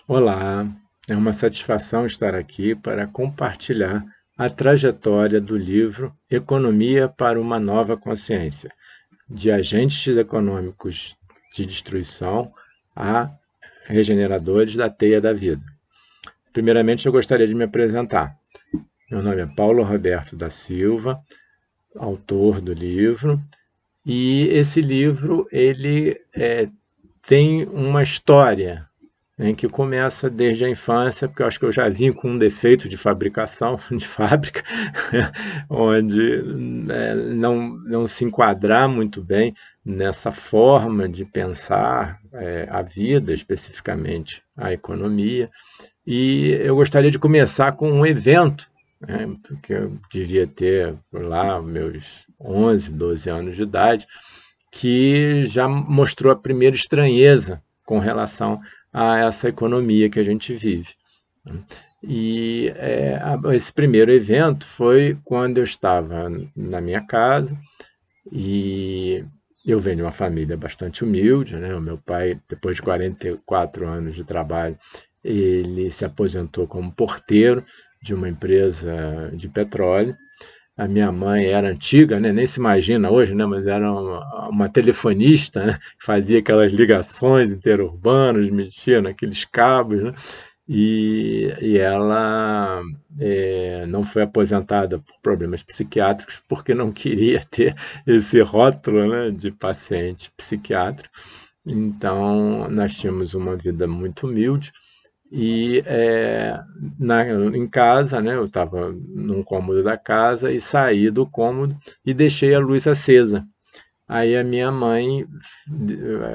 Olá, é uma satisfação estar aqui para compartilhar a trajetória do livro Economia para uma Nova Consciência, de agentes econômicos de destruição a regeneradores da teia da vida. Primeiramente, eu gostaria de me apresentar. Meu nome é Paulo Roberto da Silva, autor do livro, e esse livro ele tem uma história, né, que começa desde a infância, porque eu acho que eu já vim com um defeito de fabricação, de fábrica, onde não se enquadrar muito bem nessa forma de pensar a vida, especificamente a economia. E eu gostaria de começar com um evento, né, porque eu devia ter por lá meus 11, 12 anos de idade, que já mostrou a primeira estranheza com relação a essa economia que a gente vive. E esse primeiro evento foi quando eu estava na minha casa e eu venho de uma família bastante humilde, né? O meu pai, depois de 44 anos de trabalho, ele se aposentou como porteiro de uma empresa de petróleo. A minha mãe era antiga, né? Nem se imagina hoje, né? Mas era uma telefonista, né? Fazia aquelas ligações interurbanas, mexia naqueles cabos, né? E ela não foi aposentada por problemas psiquiátricos porque não queria ter esse rótulo, né, de paciente psiquiátrico. Então, nós tínhamos uma vida muito humilde e em casa, né, eu estava num cômodo da casa e saí do cômodo e deixei a luz acesa. Aí a minha mãe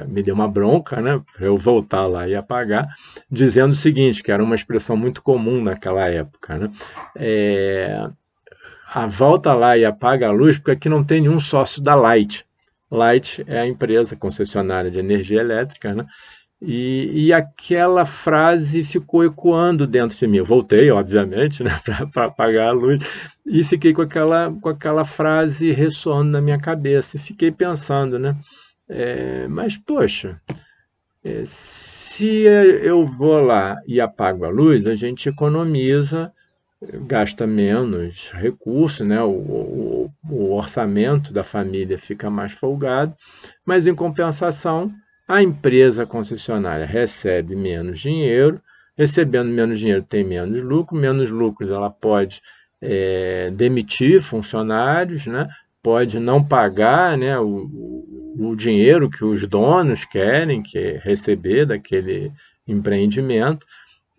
me deu uma bronca, né, para eu voltar lá e apagar, dizendo o seguinte, que era uma expressão muito comum naquela época, né, é, a volta lá e apaga a luz porque aqui não tem nenhum sócio da Light. Light é a empresa concessionária de energia elétrica, né? E aquela frase ficou ecoando dentro de mim. Eu voltei, obviamente, né, para apagar a luz, e fiquei com aquela frase ressoando na minha cabeça. E fiquei pensando, né? Mas, poxa, se eu vou lá e apago a luz, a gente economiza, gasta menos recursos, né? O orçamento da família fica mais folgado, mas em compensação, a empresa concessionária recebe menos dinheiro, recebendo menos dinheiro tem menos lucros ela pode demitir funcionários, né? Pode não pagar, né, o dinheiro que os donos querem que é receber daquele empreendimento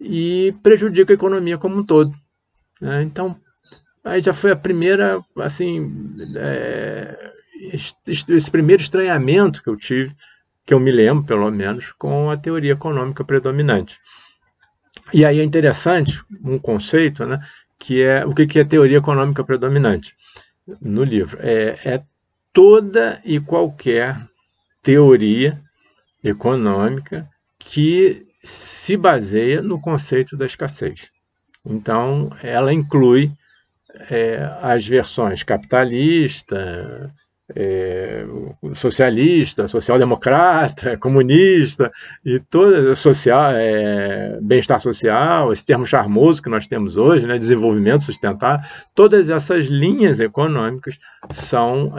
e prejudica a economia como um todo, né? Então, aí já foi a primeira, assim, esse primeiro estranhamento que eu tive, que eu me lembro, pelo menos, com a teoria econômica predominante. E aí é interessante um conceito, né, que é o que é teoria econômica predominante no livro. É toda e qualquer teoria econômica que se baseia no conceito da escassez. Então, ela inclui as versões capitalista, socialista, social-democrata, comunista e toda social, bem-estar social, esse termo charmoso que nós temos hoje, né, desenvolvimento sustentável, todas essas linhas econômicas são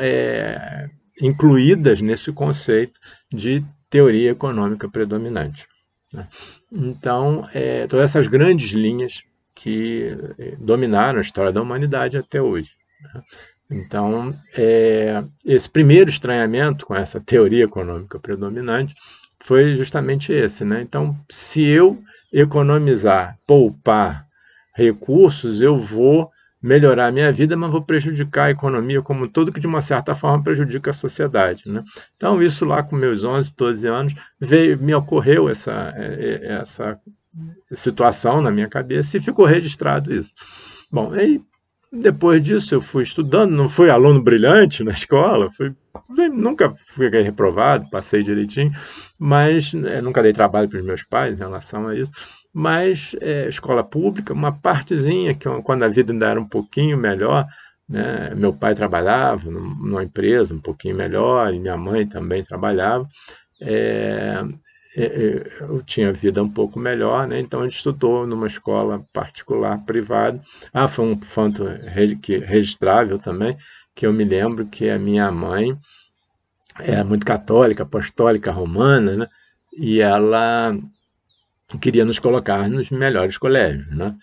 incluídas nesse conceito de teoria econômica predominante, né? Então, todas essas grandes linhas que dominaram a história da humanidade até hoje, né? Então, esse primeiro estranhamento com essa teoria econômica predominante foi justamente esse, né? Então, se eu economizar, poupar recursos, eu vou melhorar a minha vida, mas vou prejudicar a economia como um todo, que de uma certa forma prejudica a sociedade, né? Então, isso lá com meus 11, 12 anos, me ocorreu essa situação na minha cabeça e ficou registrado isso. Bom, aí depois disso eu fui estudando, não fui aluno brilhante na escola, nunca fui reprovado, passei direitinho, mas nunca dei trabalho para os meus pais em relação a isso, mas escola pública, uma partezinha, que quando a vida ainda era um pouquinho melhor, né, meu pai trabalhava numa empresa um pouquinho melhor, e minha mãe também trabalhava, é, eu tinha vida um pouco melhor, né? Então a gente estudou numa escola particular, privada. Foi um fato registrável também, que eu me lembro que a minha mãe era muito católica, apostólica, romana, né? E ela queria nos colocar nos melhores colégios, né?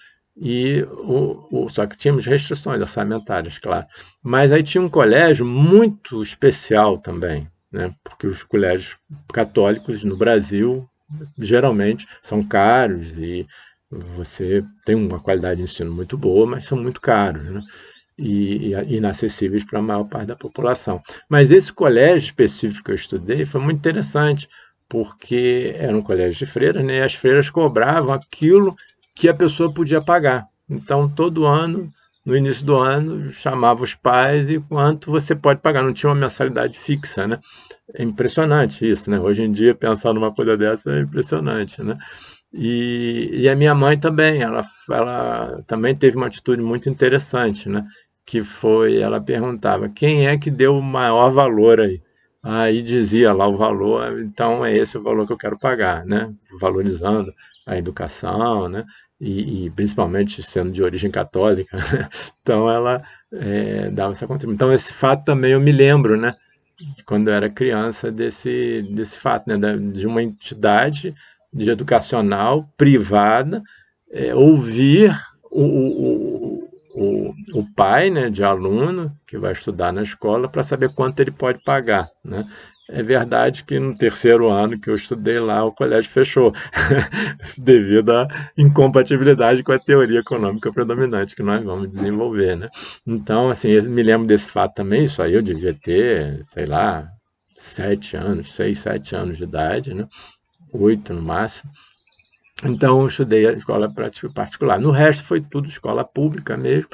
Só que tínhamos restrições orçamentárias, claro. Mas aí tinha um colégio muito especial também, né? Porque os colégios católicos no Brasil geralmente são caros e você tem uma qualidade de ensino muito boa, mas são muito caros, né? E inacessíveis para a maior parte da população. Mas esse colégio específico que eu estudei foi muito interessante, porque era um colégio de freiras, né? E as freiras cobravam aquilo que a pessoa podia pagar. Então, todo ano, no início do ano, chamava os pais e quanto você pode pagar. Não tinha uma mensalidade fixa, né? É impressionante isso, né? Hoje em dia, pensar numa coisa dessa é impressionante, né? A minha mãe também, ela também teve uma atitude muito interessante, né? Que foi, ela perguntava, quem é que deu o maior valor aí? Aí dizia lá o valor, então é esse o valor que eu quero pagar, né? Valorizando a educação, né? Principalmente sendo de origem católica, né? Então ela dava essa contribuição. Então esse fato também eu me lembro, né? Quando eu era criança, desse fato, né? De uma entidade de educacional privada ouvir o pai, né, de aluno que vai estudar na escola para saber quanto ele pode pagar, né? É verdade que no terceiro ano que eu estudei lá, o colégio fechou, devido à incompatibilidade com a teoria econômica predominante que nós vamos desenvolver, né? Então, assim, eu me lembro desse fato também, isso aí eu devia ter, sei lá, 7 anos, 6, 7 anos de idade, né? 8 no máximo. Então, eu estudei a escola particular. No resto, foi tudo escola pública mesmo.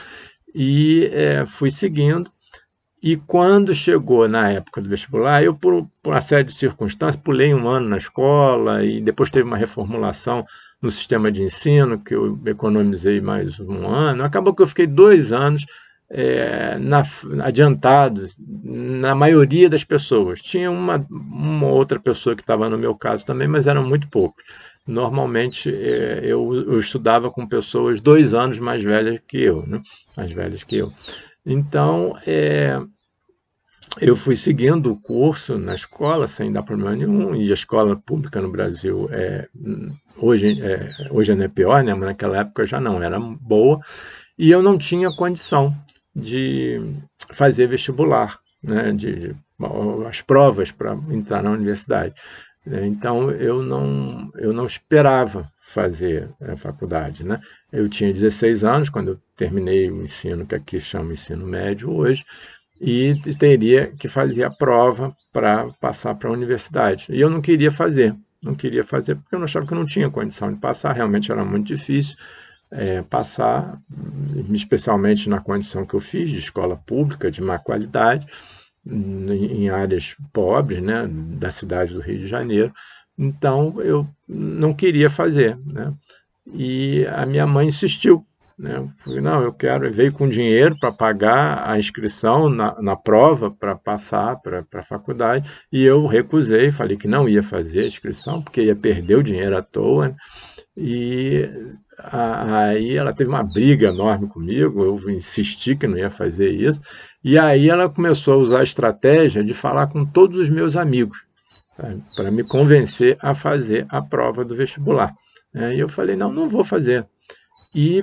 E fui seguindo. E quando chegou na época do vestibular, eu, por uma série de circunstâncias, pulei um ano na escola e depois teve uma reformulação no sistema de ensino, que eu economizei mais um ano. Acabou que eu fiquei 2 anos adiantados na maioria das pessoas. Tinha uma outra pessoa que estava no meu caso também, mas eram muito poucos. Normalmente eu estudava com pessoas 2 anos mais velhas que eu, né? Mais velhas que eu. Então, eu fui seguindo o curso na escola sem dar problema nenhum, e a escola pública no Brasil hoje não é pior, né? Mas naquela época já não, era boa, e eu não tinha condição de fazer vestibular, né? As provas para entrar na universidade. Então eu não esperava fazer a faculdade, né? Eu tinha 16 anos quando eu terminei o ensino, que aqui chama ensino médio hoje, e teria que fazer a prova para passar para a universidade. E eu não queria fazer, porque eu não achava que eu não tinha condição de passar, realmente era muito difícil passar, especialmente na condição que eu fiz, de escola pública, de má qualidade, em áreas pobres, né, da cidade do Rio de Janeiro. Então, eu não queria fazer, né? E a minha mãe insistiu, né? Eu falei, não, eu quero. Veio com dinheiro para pagar a inscrição na prova para passar para a faculdade, e eu recusei, falei que não ia fazer a inscrição, porque ia perder o dinheiro à toa, né? E aí ela teve uma briga enorme comigo, eu insisti que não ia fazer isso, e aí ela começou a usar a estratégia de falar com todos os meus amigos, para me convencer a fazer a prova do vestibular. E eu falei, não, não vou fazer. E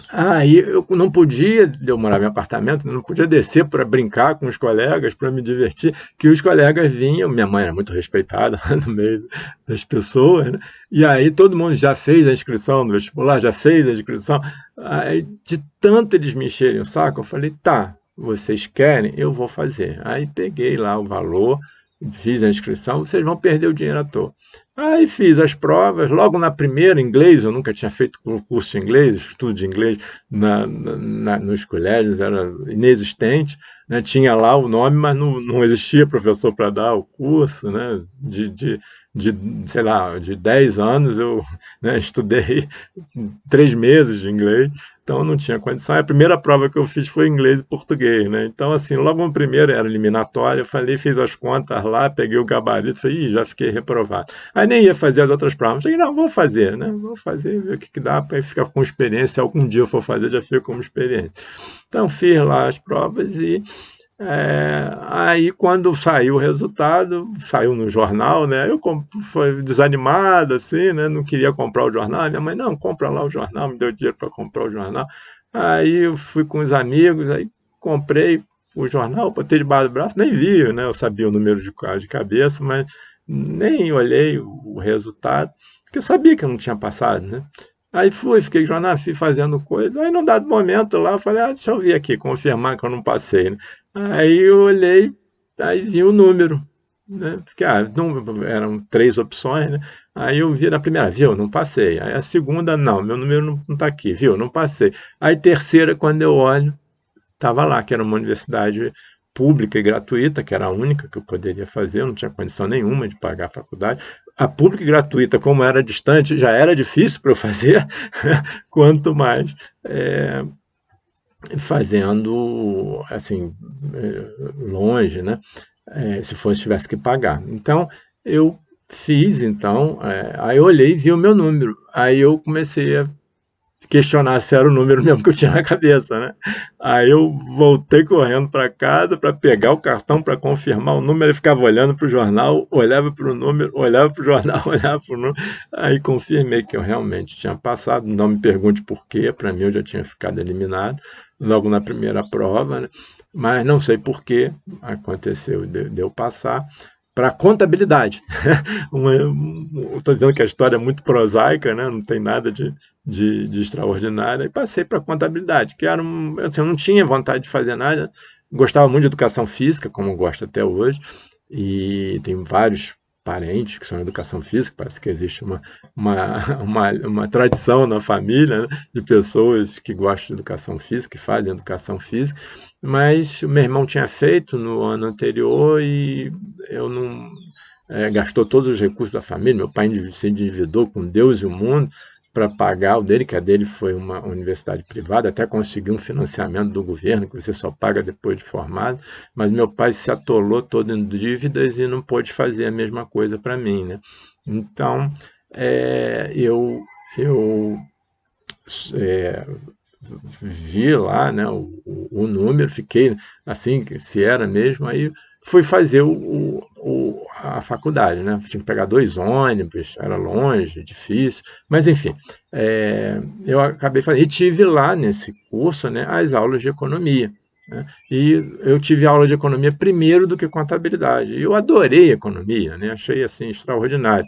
aí eu não podia, eu morava em apartamento, não podia descer para brincar com os colegas, para me divertir, que os colegas vinham, minha mãe era muito respeitada no meio das pessoas, né? E aí todo mundo já fez a inscrição no vestibular, já fez a inscrição. Aí, de tanto eles me encherem o saco, eu falei, tá, vocês querem, eu vou fazer. Aí peguei lá o valor, fiz a inscrição, vocês vão perder o dinheiro à toa. Aí fiz as provas, logo na primeira, inglês, eu nunca tinha feito curso de inglês, estudo de inglês nos colégios, era inexistente, né? Tinha lá o nome, mas não existia professor para dar o curso, né? sei lá, de 10 anos, eu, né, estudei 3 meses de inglês, então não tinha condição. A primeira prova que eu fiz foi inglês e português, né? Então, assim, logo no primeiro era eliminatória, eu falei, fiz as contas lá, peguei o gabarito, falei, ih, já fiquei reprovado. Aí nem ia fazer as outras provas. Falei, não, vou fazer, né? Vou fazer, ver o que dá para ficar com experiência. Se algum dia eu for fazer, já fico como experiência. Então, fiz lá as provas e aí quando saiu o resultado, saiu no jornal, né? Eu foi desanimado, assim, né? Não queria comprar o jornal. Minha mãe, não, compra lá o jornal, me deu dinheiro para comprar o jornal. Aí eu fui com os amigos, aí comprei o jornal, botei debaixo do braço, nem vi, né? Eu sabia o número de cabeça, mas nem olhei o resultado, porque eu sabia que eu não tinha passado, né? Aí fiquei jornal, fui fazendo coisa. Aí, num dado momento lá, eu falei, deixa eu vir aqui, confirmar que eu não passei, né? Aí eu olhei, aí vi o número, né? Porque, não, eram 3 opções, né? Aí eu vi na primeira, viu, não passei. Aí a segunda, não, meu número não está aqui, viu, não passei. Aí terceira, quando eu olho, estava lá, que era uma universidade pública e gratuita, que era a única que eu poderia fazer, eu não tinha condição nenhuma de pagar a faculdade. A pública e gratuita, como era distante, já era difícil para eu fazer, quanto mais fazendo assim, longe, né? Se tivesse que pagar. Então, eu fiz, então, aí eu olhei e vi o meu número. Aí eu comecei a questionar se era o número mesmo que eu tinha na cabeça, né? Aí eu voltei correndo para casa para pegar o cartão para confirmar o número. Eu ficava olhando para o jornal, olhava para o número, olhava para o jornal, olhava para o número. Aí confirmei que eu realmente tinha passado. Não me pergunte por quê, para mim eu já tinha ficado eliminado logo na primeira prova, né? Mas não sei por que aconteceu de eu passar para contabilidade. Estou dizendo que a história é muito prosaica, né? Não tem nada de extraordinário. E passei para contabilidade, que era assim, eu não tinha vontade de fazer nada. Gostava muito de educação física, como gosto até hoje, e tenho vários parentes que são educação física, parece que existe uma tradição na família, né, de pessoas que gostam de educação física, que fazem educação física, mas o meu irmão tinha feito no ano anterior e eu não gastou todos os recursos da família. Meu pai se endividou com Deus e o mundo para pagar o dele, que a dele foi uma universidade privada, até conseguir um financiamento do governo, que você só paga depois de formado, mas meu pai se atolou todo em dívidas e não pôde fazer a mesma coisa para mim, né? Então, eu vi lá, né, o número, fiquei assim, se era mesmo, aí fui fazer a faculdade, né? Tinha que pegar 2 ônibus, era longe, difícil, mas enfim, eu acabei fazendo, e tive lá nesse curso, né, as aulas de economia, né? E eu tive aula de economia primeiro do que contabilidade, e eu adorei economia, né? Achei assim extraordinário.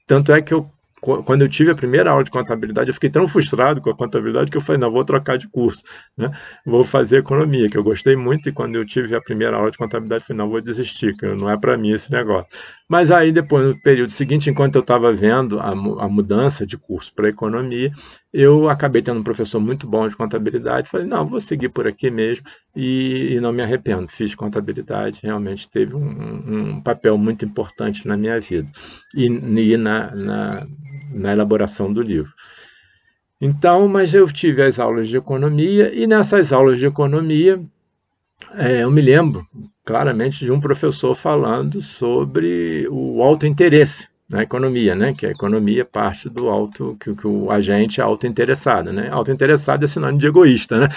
Tanto é que quando eu tive a primeira aula de contabilidade, eu fiquei tão frustrado com a contabilidade que eu falei, não, vou trocar de curso, né? Vou fazer economia, que eu gostei muito, e quando eu tive a primeira aula de contabilidade, eu falei, não, vou desistir, que não é para mim esse negócio. Mas aí depois, no período seguinte, enquanto eu estava vendo a mudança de curso para economia, eu acabei tendo um professor muito bom de contabilidade, falei, não, vou seguir por aqui mesmo, e não me arrependo, fiz contabilidade, realmente teve um papel muito importante na minha vida, e na elaboração do livro. Então, mas eu tive as aulas de economia, e nessas aulas de economia, eu me lembro claramente de um professor falando sobre o autointeresse na economia, né? Que a economia parte do auto, que o agente é autointeressado, né? Autointeressado é sinônimo de egoísta, né?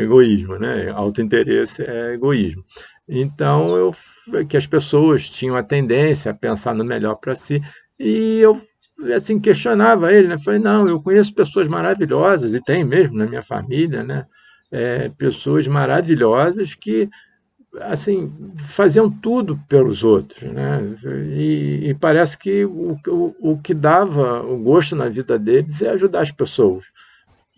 Egoísmo, né? Autointeresse é egoísmo. Então, que as pessoas tinham a tendência a pensar no melhor para si, e eu assim questionava ele, né? Falei, não, eu conheço pessoas maravilhosas, e tem mesmo na minha família, né? Pessoas maravilhosas que assim faziam tudo pelos outros, né? E parece que o que dava o gosto na vida deles é ajudar as pessoas,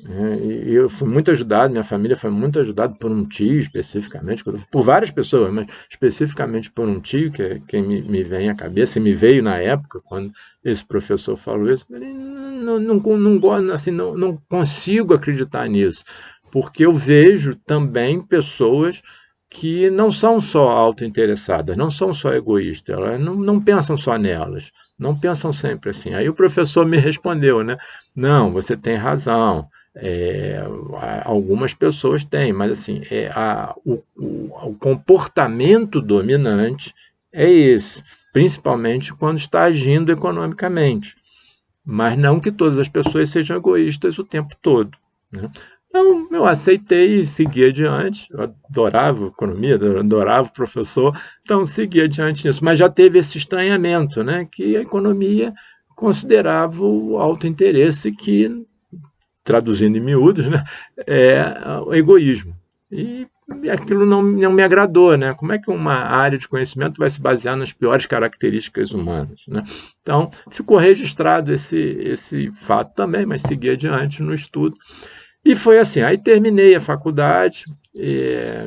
né? E eu fui muito ajudado, minha família foi muito ajudada por um tio especificamente, por várias pessoas, mas especificamente por um tio, que é quem me vem à cabeça, e me veio na época, quando esse professor falou isso, eu falei, não, assim, não consigo acreditar nisso, porque eu vejo também pessoas que não são só autointeressadas, não são só egoístas, elas não pensam só nelas, não pensam sempre assim. Aí o professor me respondeu, né? Não, você tem razão. Algumas pessoas têm, mas assim, o comportamento dominante é esse, principalmente quando está agindo economicamente. Mas não que todas as pessoas sejam egoístas o tempo todo, né? Então, eu aceitei e segui adiante. Eu adorava economia, adorava o professor, então segui adiante nisso. Mas já teve esse estranhamento, né? Que a economia considerava o autointeresse, que, traduzindo em miúdos, né, é o egoísmo. E aquilo não me agradou, né? Como é que uma área de conhecimento vai se basear nas piores características humanas, né? Então, ficou registrado esse fato também, mas segui adiante no estudo. E foi assim, aí terminei a faculdade,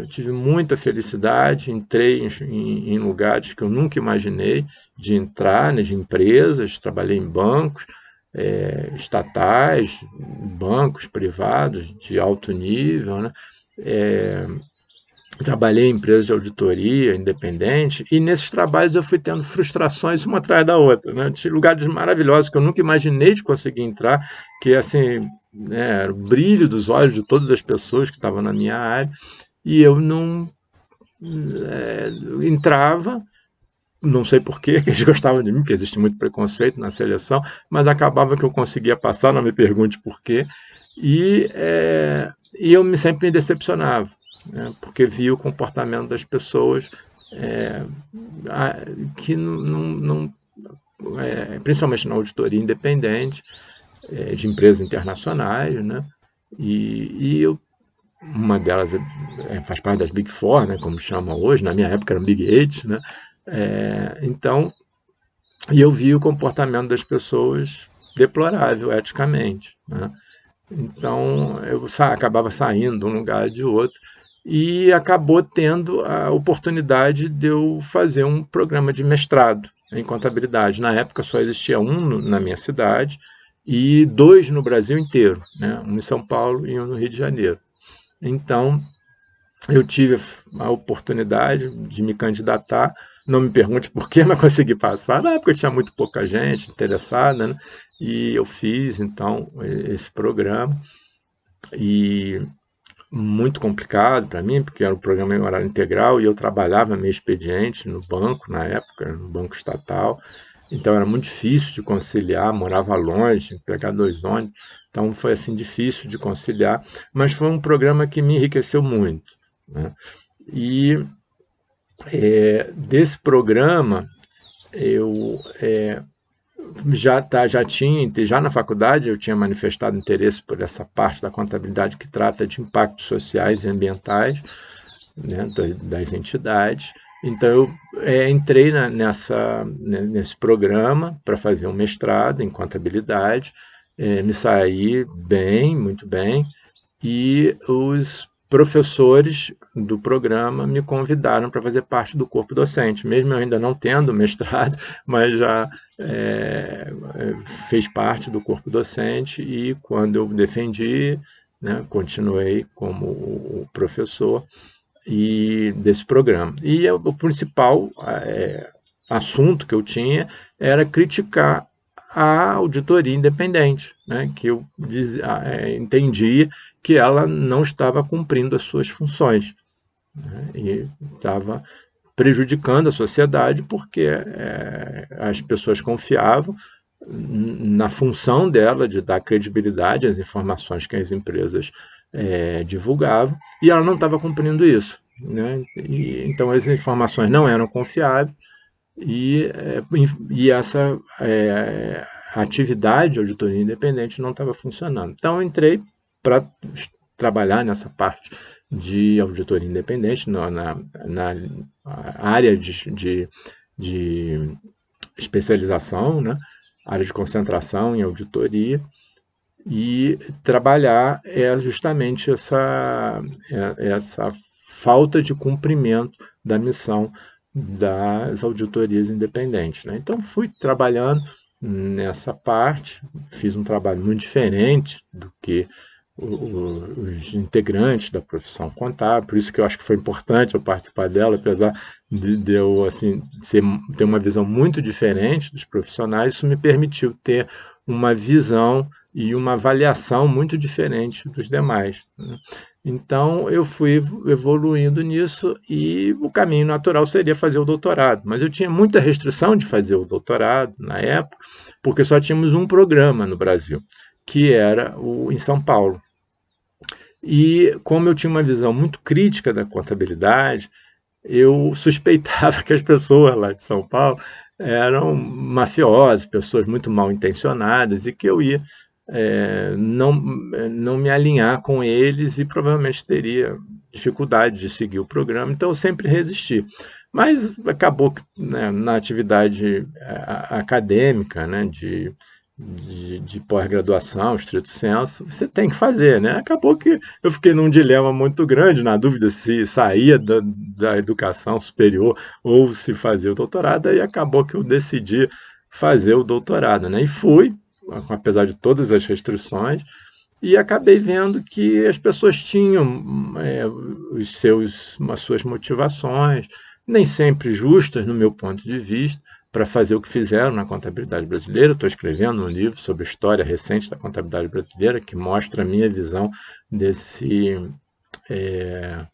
tive muita felicidade, entrei em lugares que eu nunca imaginei de entrar, né, de empresas, trabalhei em bancos, estatais, bancos privados de alto nível, né? É, Trabalhei em empresas de auditoria independente, e nesses trabalhos eu fui tendo frustrações uma atrás da outra, né? Tinha lugares maravilhosos que eu nunca imaginei de conseguir entrar, que assim, né, era o brilho dos olhos de todas as pessoas que estavam na minha área, e eu não entrava, não sei por quê, que eles gostavam de mim, porque existe muito preconceito na seleção, mas acabava que eu conseguia passar, não me pergunte por quê, e, eu sempre me decepcionava, né, porque via o comportamento das pessoas, é, que principalmente na auditoria independente, de empresas internacionais, né, e uma delas faz parte das Big Four, né, como chama hoje, na minha época eram Big Eight, né, então, e eu vi o comportamento das pessoas deplorável eticamente, né? Então, eu acabava saindo de um lugar de outro, e acabou tendo a oportunidade de eu fazer um programa de mestrado em contabilidade. Na época só existia um na minha cidade e dois no Brasil inteiro, né? Um em São Paulo e um no Rio de Janeiro. Então, eu tive a oportunidade de me candidatar, não me pergunte por quê, mas consegui passar. Na época tinha muito pouca gente interessada, né? E eu fiz, então, esse programa. E muito complicado para mim, porque era um programa em horário integral e eu trabalhava meio expediente no banco, na época, no banco estatal. Então era muito difícil de conciliar, morava longe, tinha que pegar 2 ônibus. Então foi assim difícil de conciliar, mas foi um programa que me enriqueceu muito, né? E desse programa eu já na faculdade eu tinha manifestado interesse por essa parte da contabilidade que trata de impactos sociais e ambientais, né, das entidades. Então eu entrei nesse programa para fazer um mestrado em contabilidade, me saí bem, muito bem, e os professores do programa me convidaram para fazer parte do corpo docente, mesmo eu ainda não tendo mestrado, mas já fez parte do corpo docente, e quando eu defendi, né, continuei como o professor desse programa. E o principal assunto que eu tinha era criticar a auditoria independente, né, que eu entendia que ela não estava cumprindo as suas funções, né, e estava prejudicando a sociedade, porque as pessoas confiavam na função dela de dar credibilidade às informações que as empresas divulgavam, e ela não estava cumprindo isso, né? Então as informações não eram confiáveis, e essa atividade de auditoria independente não estava funcionando. Então eu entrei para trabalhar nessa parte de auditoria independente, na área de especialização, né? Área de concentração em auditoria, e trabalhar justamente essa falta de cumprimento da missão das auditorias independentes, né? Então fui trabalhando nessa parte, fiz um trabalho muito diferente do que os integrantes da profissão contábil, por isso que eu acho que foi importante eu participar dela, apesar de eu assim, ter uma visão muito diferente dos profissionais, isso me permitiu ter uma visão e uma avaliação muito diferente dos demais, né? Então, eu fui evoluindo nisso e o caminho natural seria fazer o doutorado. Mas eu tinha muita restrição de fazer o doutorado na época, porque só tínhamos um programa no Brasil, que era em São Paulo. E como eu tinha uma visão muito crítica da contabilidade, eu suspeitava que as pessoas lá de São Paulo eram mafiosas, pessoas muito mal intencionadas, e que eu ia não me alinhar com eles e provavelmente teria dificuldade de seguir o programa, então eu sempre resisti. Mas acabou que, né, na atividade acadêmica, né, de pós-graduação, estrito senso, você tem que fazer, né? Acabou que eu fiquei num dilema muito grande, na dúvida se saía da educação superior ou se fazia o doutorado, e acabou que eu decidi fazer o doutorado, né? E fui, apesar de todas as restrições, e acabei vendo que as pessoas tinham as suas motivações, nem sempre justas, no meu ponto de vista, para fazer o que fizeram na contabilidade brasileira. Estou escrevendo um livro sobre a história recente da contabilidade brasileira, que mostra a minha visão é,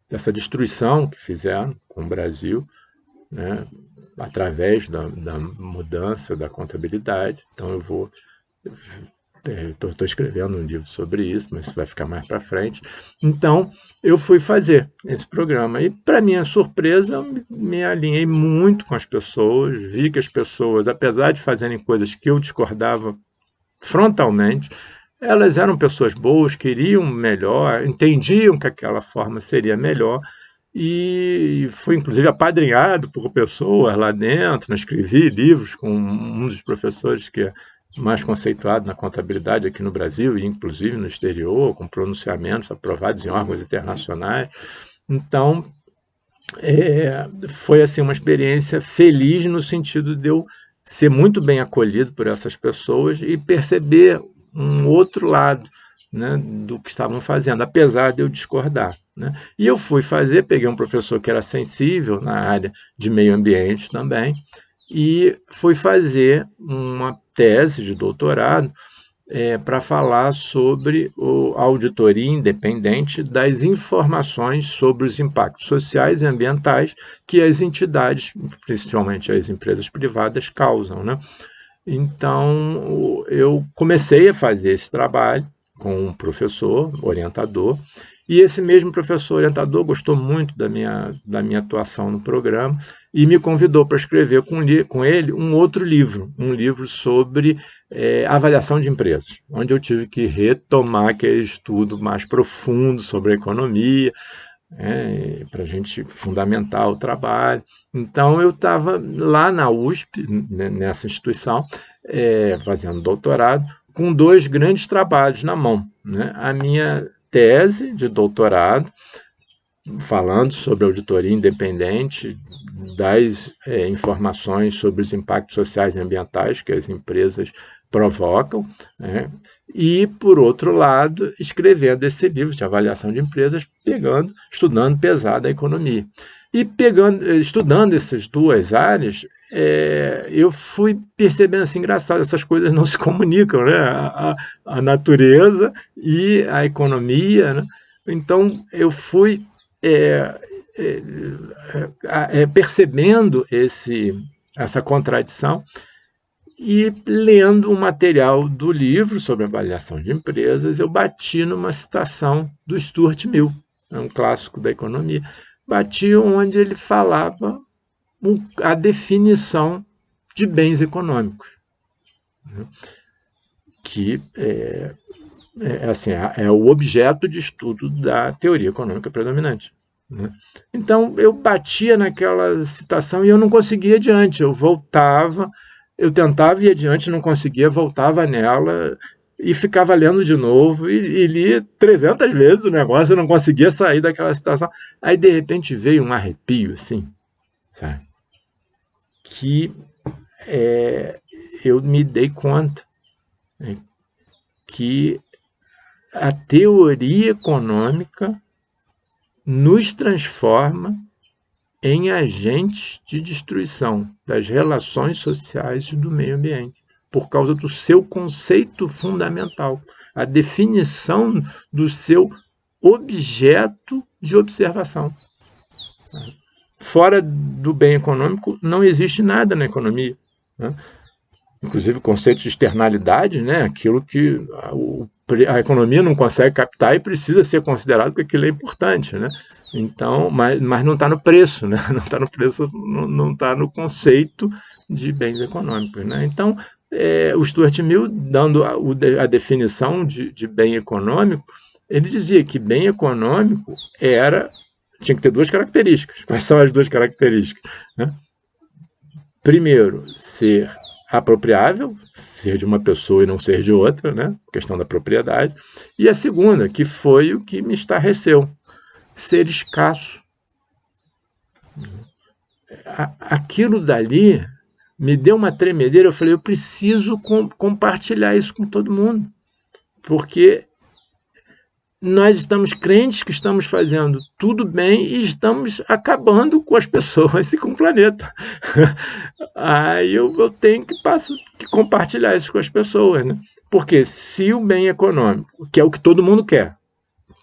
dessa destruição que fizeram com o Brasil, né, através da mudança da contabilidade. Então eu vou estou escrevendo um livro sobre isso, mas isso vai ficar mais para frente. Então, eu fui fazer esse programa. E, para minha surpresa, eu me alinhei muito com as pessoas, vi que as pessoas, apesar de fazerem coisas que eu discordava frontalmente, elas eram pessoas boas, queriam melhor, entendiam que aquela forma seria melhor, e fui inclusive apadrinhado por pessoas lá dentro, né? Escrevi livros com um dos professores que é mais conceituado na contabilidade aqui no Brasil e inclusive no exterior, com pronunciamentos aprovados em órgãos internacionais. Então, foi assim uma experiência feliz no sentido de eu ser muito bem acolhido por essas pessoas e perceber um outro lado, né, do que estavam fazendo, apesar de eu discordar, né? E eu fui fazer, peguei um professor que era sensível na área de meio ambiente também, e fui fazer uma tese de doutorado para falar sobre a auditoria independente das informações sobre os impactos sociais e ambientais que as entidades, principalmente as empresas privadas, causam, né? Então, eu comecei a fazer esse trabalho com um professor, orientador, e esse mesmo professor orientador gostou muito da minha atuação no programa e me convidou para escrever com ele um livro sobre avaliação de empresas, onde eu tive que retomar aquele estudo mais profundo sobre a economia, para a gente fundamentar o trabalho. Então, eu estava lá na USP, né, nessa instituição, fazendo doutorado, com dois grandes trabalhos na mão, né? A minha tese de doutorado, falando sobre auditoria independente das informações sobre os impactos sociais e ambientais que as empresas provocam, né? E, por outro lado, escrevendo esse livro de avaliação de empresas, estudando pesado a economia. E estudando essas duas áreas, eu fui percebendo assim, engraçado, essas coisas não se comunicam, né? A natureza e a economia, né? Então, eu fui é, percebendo essa contradição e lendo um material do livro sobre avaliação de empresas, eu bati numa citação do Stuart Mill, um clássico da economia, bati onde ele falava a definição de bens econômicos, né? Que assim, é o objeto de estudo da teoria econômica predominante, né? Então, eu batia naquela citação e eu não conseguia ir adiante. Eu tentava ir adiante, não conseguia, voltava nela e ficava lendo de novo e li 300 vezes o negócio, eu não conseguia sair daquela citação. Aí, de repente, veio um arrepio, assim, sabe? Que eu me dei conta, né, que a teoria econômica nos transforma em agentes de destruição das relações sociais e do meio ambiente, por causa do seu conceito fundamental, a definição do seu objeto de observação. Fora do bem econômico, não existe nada na economia, né? Inclusive o conceito de externalidade, né? Aquilo que a economia não consegue captar e precisa ser considerado porque aquilo é importante, né? Então, mas não está no preço, né? Não está no preço, não está no conceito de bens econômicos, né? Então, o Stuart Mill, dando a definição de bem econômico, ele dizia que bem econômico tinha que ter duas características. Quais são as duas características, né? Primeiro, ser apropriável, ser de uma pessoa e não ser de outra, né? Questão da propriedade. E a segunda, que foi o que me estarreceu, ser escasso. Aquilo dali me deu uma tremedeira. Eu falei, eu preciso compartilhar isso com todo mundo, porque nós estamos crentes que estamos fazendo tudo bem e estamos acabando com as pessoas e com o planeta. Aí eu tenho que compartilhar isso com as pessoas, né? Porque se o bem econômico, que é o que todo mundo quer,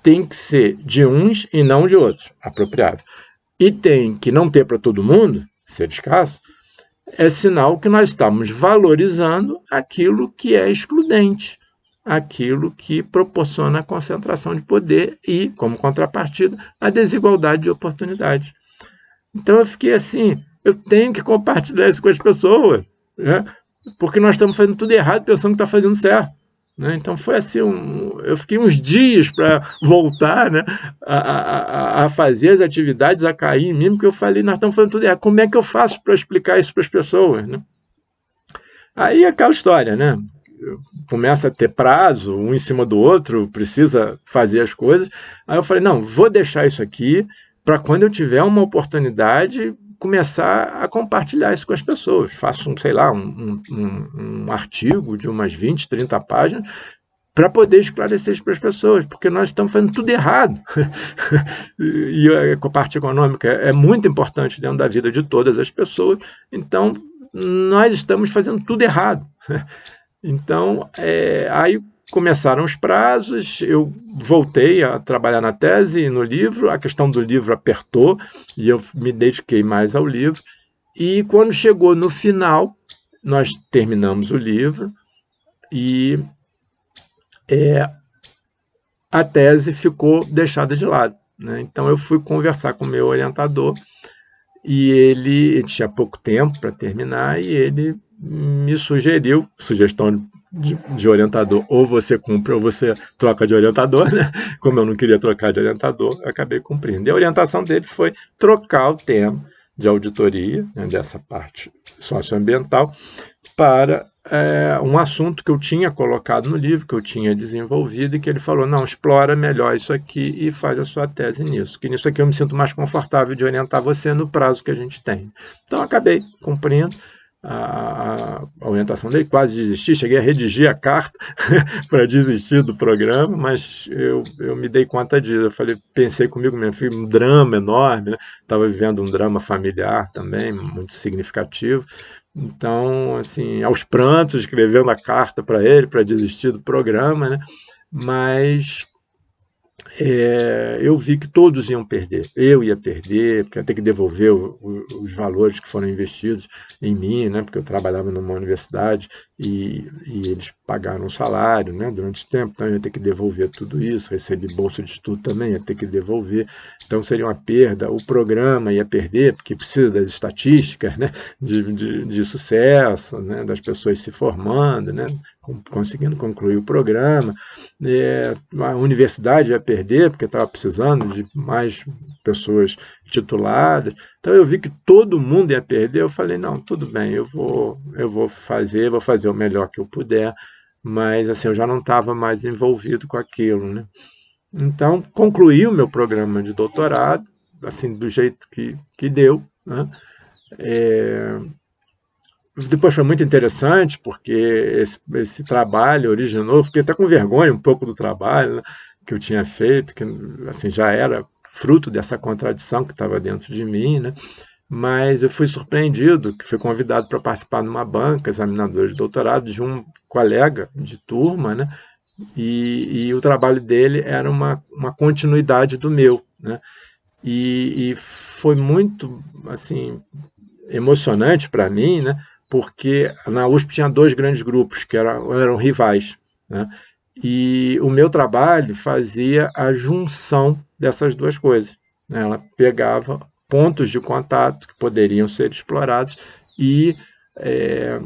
tem que ser de uns e não de outros, apropriado, e tem que não ter para todo mundo, ser escasso, é sinal que nós estamos valorizando aquilo que é excludente, aquilo que proporciona a concentração de poder e, como contrapartida, a desigualdade de oportunidades. Então eu fiquei assim, eu tenho que compartilhar isso com as pessoas, né? Porque nós estamos fazendo tudo errado pensando que está fazendo certo, né? Então foi assim, eu fiquei uns dias para voltar, né, a fazer as atividades, a cair em mim, porque eu falei, nós estamos fazendo tudo errado, como é que eu faço para explicar isso para as pessoas, né? Aí é aquela história, né? Começa a ter prazo, um em cima do outro, precisa fazer as coisas. Aí eu falei, não, vou deixar isso aqui para quando eu tiver uma oportunidade começar a compartilhar isso com as pessoas. Faço, sei lá, um artigo de umas 20, 30 páginas para poder esclarecer isso para as pessoas, porque nós estamos fazendo tudo errado. E a parte econômica é muito importante dentro da vida de todas as pessoas, então nós estamos fazendo tudo errado. Então, aí começaram os prazos, eu voltei a trabalhar na tese e no livro, a questão do livro apertou e eu me dediquei mais ao livro. E quando chegou no final, nós terminamos o livro e a tese ficou deixada de lado, né? Então eu fui conversar com o meu orientador e ele tinha pouco tempo para terminar e ele me sugeriu, sugestão de orientador, ou você cumpre ou você troca de orientador, né? Como eu não queria trocar de orientador, eu acabei cumprindo. E a orientação dele foi trocar o tema de auditoria, né, dessa parte socioambiental, para um assunto que eu tinha colocado no livro, que eu tinha desenvolvido, e que ele falou, não, explora melhor isso aqui e faz a sua tese nisso, que nisso aqui eu me sinto mais confortável de orientar você no prazo que a gente tem. Então, acabei cumprindo a orientação dele, quase desisti, cheguei a redigir a carta para desistir do programa, mas eu me dei conta disso, eu falei, pensei comigo mesmo, foi um drama enorme, né? Estava vivendo um drama familiar também, muito significativo, então, assim, aos prantos, escrevendo a carta para ele, para desistir do programa, né? Mas eu vi que todos iam perder. Eu ia perder, porque eu ia ter que devolver os valores que foram investidos em mim, né? Porque eu trabalhava numa universidade e eles pagaram um salário, né, durante esse tempo, então eu ia ter que devolver tudo isso, recebi bolsa de estudo também, ia ter que devolver, então seria uma perda, o programa ia perder, porque precisa das estatísticas, né, de sucesso, né, das pessoas se formando, né, conseguindo concluir o programa, a universidade ia perder, porque estava precisando de mais pessoas tituladas, então eu vi que todo mundo ia perder, eu falei, não, tudo bem, eu vou fazer o melhor que eu puder, mas assim, eu já não estava mais envolvido com aquilo, né? Então, concluí o meu programa de doutorado, assim, do jeito que deu, né? depois foi muito interessante, porque esse trabalho originou, fiquei até com vergonha um pouco do trabalho, né, que eu tinha feito, que assim, já era fruto dessa contradição que estava dentro de mim, né? Mas eu fui surpreendido, que fui convidado para participar numa banca, examinador de doutorado, de um colega de turma, né? E o trabalho dele era uma continuidade do meu, né? E foi muito, assim, emocionante para mim, né? Porque na USP tinha dois grandes grupos que eram rivais, né? E o meu trabalho fazia a junção dessas duas coisas, né? Ela pegava pontos de contato que poderiam ser explorados e é,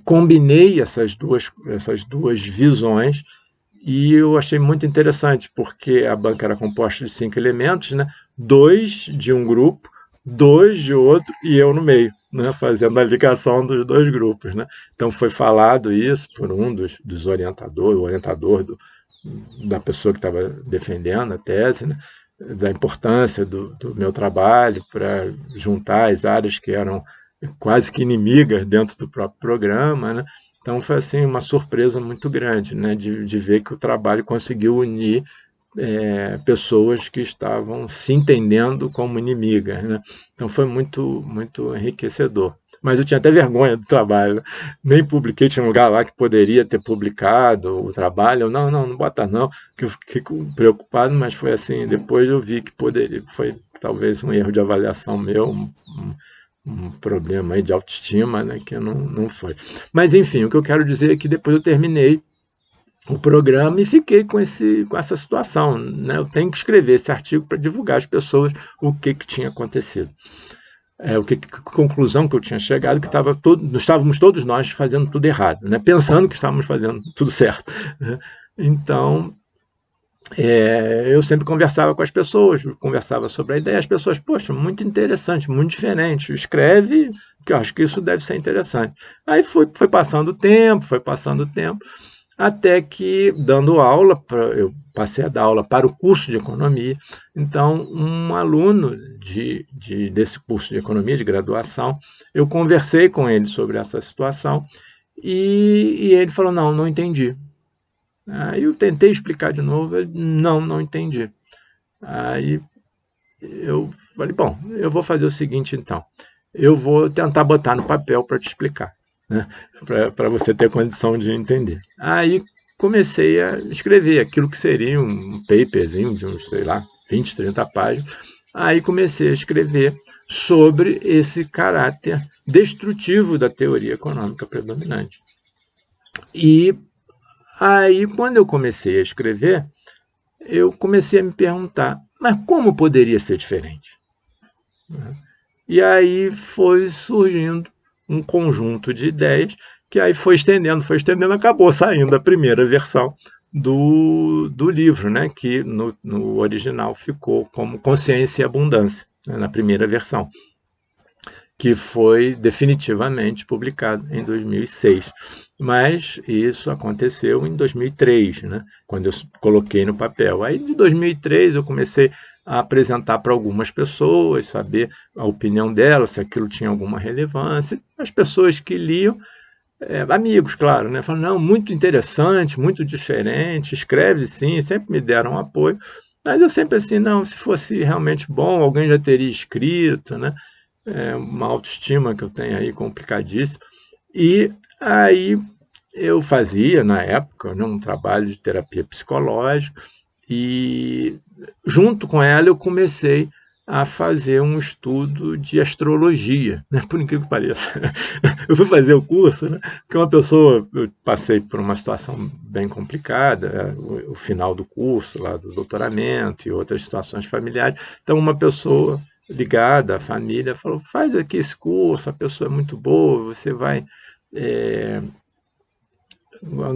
combinei essas duas visões e eu achei muito interessante, porque a banca era composta de 5 elementos, né? 2 de um grupo, 2 de outro e eu no meio, né? Fazendo a ligação dos dois grupos, né? Então foi falado isso por um dos orientadores, o orientador da pessoa que estava defendendo a tese, né? Da importância do meu trabalho para juntar as áreas que eram quase que inimigas dentro do próprio programa, né? Então foi assim uma surpresa muito grande, né, de ver que o trabalho conseguiu unir pessoas que estavam se entendendo como inimigas, né? Então foi muito enriquecedor. Mas eu tinha até vergonha do trabalho, nem publiquei, tinha um lugar lá que poderia ter publicado o trabalho, eu, não bota não, que eu fiquei preocupado, mas foi assim, depois eu vi que poderia, foi talvez um erro de avaliação meu, um problema aí de autoestima, né, que não foi. Mas, enfim, o que eu quero dizer é que depois eu terminei o programa e fiquei com essa situação. Né? Eu tenho que escrever esse artigo para divulgar às pessoas o que tinha acontecido. Que conclusão que eu tinha chegado, que estávamos todos nós fazendo tudo errado, né? Pensando que estávamos fazendo tudo certo. Né? Então, eu sempre conversava com as pessoas, conversava sobre a ideia, as pessoas, poxa, muito interessante, muito diferente, escreve, que eu acho que isso deve ser interessante. Aí foi passando o tempo, até que, dando aula, eu passei a dar aula para o curso de economia, então um aluno desse curso de economia, de graduação, eu conversei com ele sobre essa situação, e ele falou, não entendi. Aí eu tentei explicar de novo, ele, não entendi. Aí eu falei, bom, eu vou fazer o seguinte então, eu vou tentar botar no papel para te explicar, né? Para você ter condição de entender. Aí comecei a escrever aquilo que seria um paperzinho de uns, sei lá, 20, 30 páginas. Aí comecei a escrever sobre esse caráter destrutivo da teoria econômica predominante. E aí, quando eu comecei a escrever, eu comecei a me perguntar, mas como poderia ser diferente? E aí foi surgindo um conjunto de ideias que aí foi estendendo, acabou saindo a primeira versão do livro, né? Que no original ficou como Consciência e Abundância, né? Na primeira versão, que foi definitivamente publicado em 2006. Mas isso aconteceu em 2003, né? Quando eu coloquei no papel. Aí, de 2003, eu comecei a apresentar para algumas pessoas, saber a opinião delas, se aquilo tinha alguma relevância. As pessoas que liam, amigos, claro, né? Falaram, não, muito interessante, muito diferente, escreve sim, sempre me deram apoio. Mas eu sempre assim, não, se fosse realmente bom, alguém já teria escrito, né? Uma autoestima que eu tenho aí complicadíssima. E aí eu fazia, na época, né, um trabalho de terapia psicológica e, junto com ela, eu comecei a fazer um estudo de astrologia, né? Por incrível que pareça. Eu fui fazer o curso, né? Porque eu passei por uma situação bem complicada, o final do curso, lá do doutoramento e outras situações familiares. Então, uma pessoa ligada à família falou, faz aqui esse curso, a pessoa é muito boa, você vai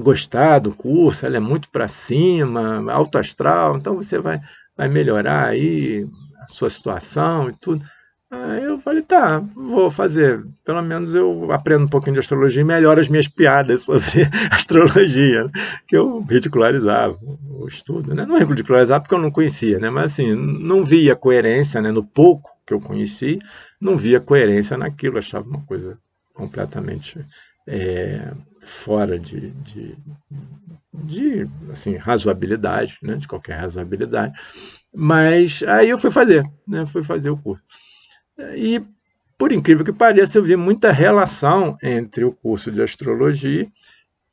gostar do curso, ela é muito para cima, alto astral, então você vai melhorar aí a sua situação e tudo. Aí eu falei, tá, vou fazer. Pelo menos eu aprendo um pouquinho de astrologia e melhoro as minhas piadas sobre astrologia, né? Que eu ridicularizava o estudo, né? Não ridicularizava porque eu não conhecia, né? Mas assim, não via coerência, né? No pouco que eu conheci, não via coerência naquilo, achava uma coisa completamente fora de assim, razoabilidade, né? De qualquer razoabilidade. Mas aí eu fui fazer, né? Fui fazer o curso. E, por incrível que pareça, eu vi muita relação entre o curso de astrologia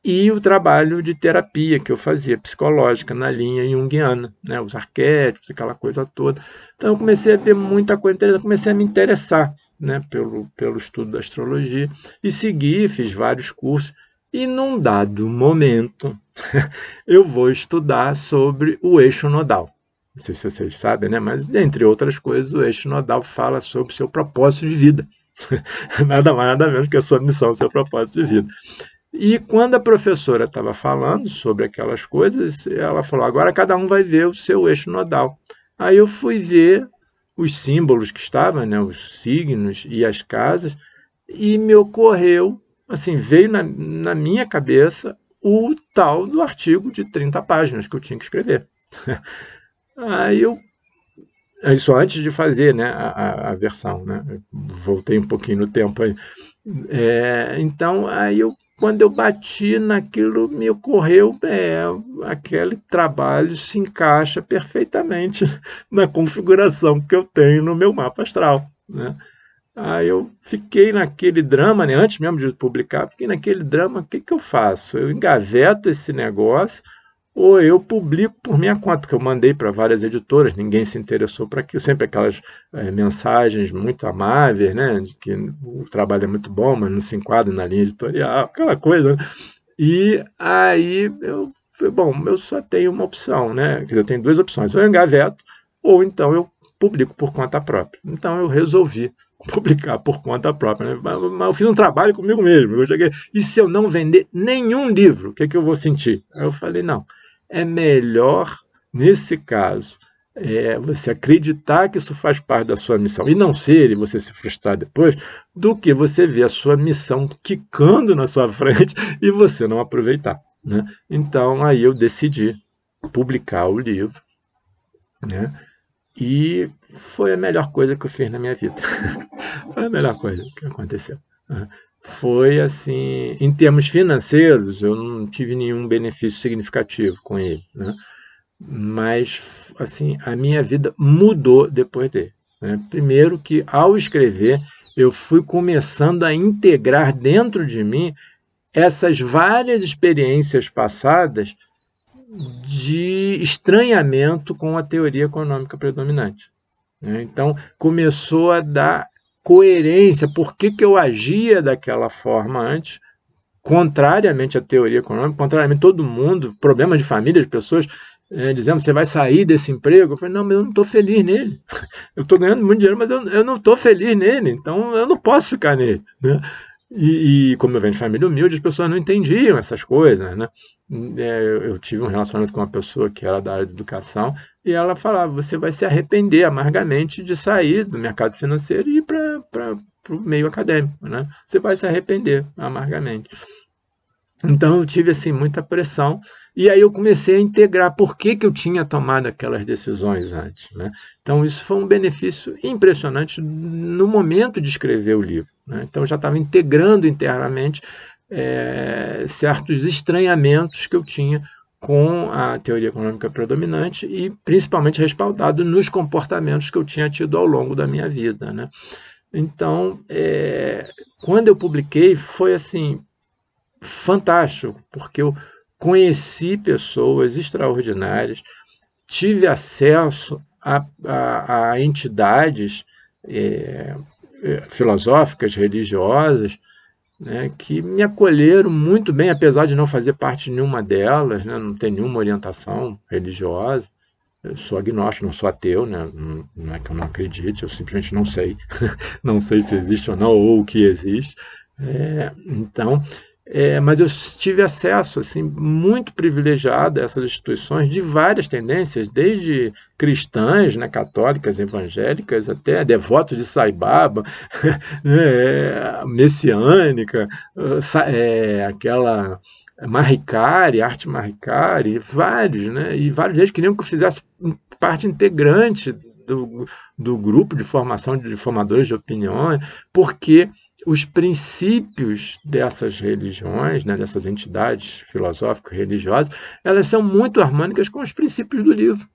e o trabalho de terapia que eu fazia, psicológica, na linha junguiana, né? Os arquétipos, aquela coisa toda. Então eu comecei a ver muita coisa interessante, comecei a me interessar, né, pelo estudo da astrologia, e segui, fiz vários cursos, e num dado momento eu vou estudar sobre o eixo nodal. Não sei se vocês sabem, né? Mas, entre outras coisas, o eixo nodal fala sobre o seu propósito de vida. Nada mais, nada menos que a sua missão, o seu propósito de vida. E quando a professora estava falando sobre aquelas coisas, ela falou: agora cada um vai ver o seu eixo nodal. Aí eu fui ver os símbolos que estavam, né, os signos e as casas, e me ocorreu, assim, veio na minha cabeça o tal do artigo de 30 páginas que eu tinha que escrever. Aí eu, isso antes de fazer, né, a versão, né, voltei um pouquinho no tempo aí. Então, aí quando eu bati naquilo, me ocorreu, aquele trabalho se encaixa perfeitamente na configuração que eu tenho no meu mapa astral, né? Aí eu fiquei naquele drama, né, antes mesmo de publicar, fiquei naquele drama, o que eu faço? Eu engaveto esse negócio ou eu publico por minha conta, porque eu mandei para várias editoras, ninguém se interessou para aquilo, sempre aquelas mensagens muito amáveis, né, de que o trabalho é muito bom, mas não se enquadra na linha editorial, aquela coisa, né? E aí eu falei, bom, eu só tenho uma opção, né, quer dizer, eu tenho duas opções, ou eu engaveto, ou então eu publico por conta própria. Então eu resolvi publicar por conta própria, né? Mas eu fiz um trabalho comigo mesmo, eu cheguei, e se eu não vender nenhum livro, o que eu vou sentir? Aí eu falei, não, é melhor, nesse caso, você acreditar que isso faz parte da sua missão e não ser, e você se frustrar depois, do que você ver a sua missão quicando na sua frente e você não aproveitar, né? Então, aí eu decidi publicar o livro, né? E foi a melhor coisa que eu fiz na minha vida. Foi a melhor coisa que aconteceu, né? Foi assim, em termos financeiros, eu não tive nenhum benefício significativo com ele, né? Mas assim, a minha vida mudou depois dele, né? Primeiro que ao escrever, eu fui começando a integrar dentro de mim essas várias experiências passadas de estranhamento com a teoria econômica predominante, né? Então, começou a dar coerência, por que eu agia daquela forma antes, contrariamente à teoria econômica, contrariamente a todo mundo, problemas de família, de pessoas dizendo, você vai sair desse emprego. Eu falei, não, mas eu não estou feliz nele. Eu estou ganhando muito dinheiro, mas eu não estou feliz nele, então eu não posso ficar nele, né? E como eu venho de família humilde, as pessoas não entendiam essas coisas, né? Eu tive um relacionamento com uma pessoa que era da área de educação e ela falava, você vai se arrepender amargamente de sair do mercado financeiro e ir para o meio acadêmico, né? Você vai se arrepender amargamente. Então eu tive assim muita pressão e aí eu comecei a integrar por que eu tinha tomado aquelas decisões antes, né? Então isso foi um benefício impressionante no momento de escrever o livro, né? Então eu já estava integrando internamente certos estranhamentos que eu tinha com a teoria econômica predominante e principalmente respaldado nos comportamentos que eu tinha tido ao longo da minha vida, né? Então, quando eu publiquei, foi assim fantástico, porque eu conheci pessoas extraordinárias, tive acesso a entidades filosóficas, religiosas, né, que me acolheram muito bem, apesar de não fazer parte de nenhuma delas, né, não ter nenhuma orientação religiosa. Eu sou agnóstico, não sou ateu, né, não é que eu não acredite, eu simplesmente não sei, não sei se existe ou não, ou o que existe. Então, mas eu tive acesso assim, muito privilegiado a essas instituições de várias tendências, desde cristãs, né, católicas, evangélicas, até devotos de Sai Baba, né, messiânica, aquela Mahikari, arte Mahikari, vários, né, e vários deles queriam que eu fizesse parte integrante do grupo de formação de formadores de opinião, porque os princípios dessas religiões, né, dessas entidades filosófico-religiosas, elas são muito harmônicas com os princípios do livro.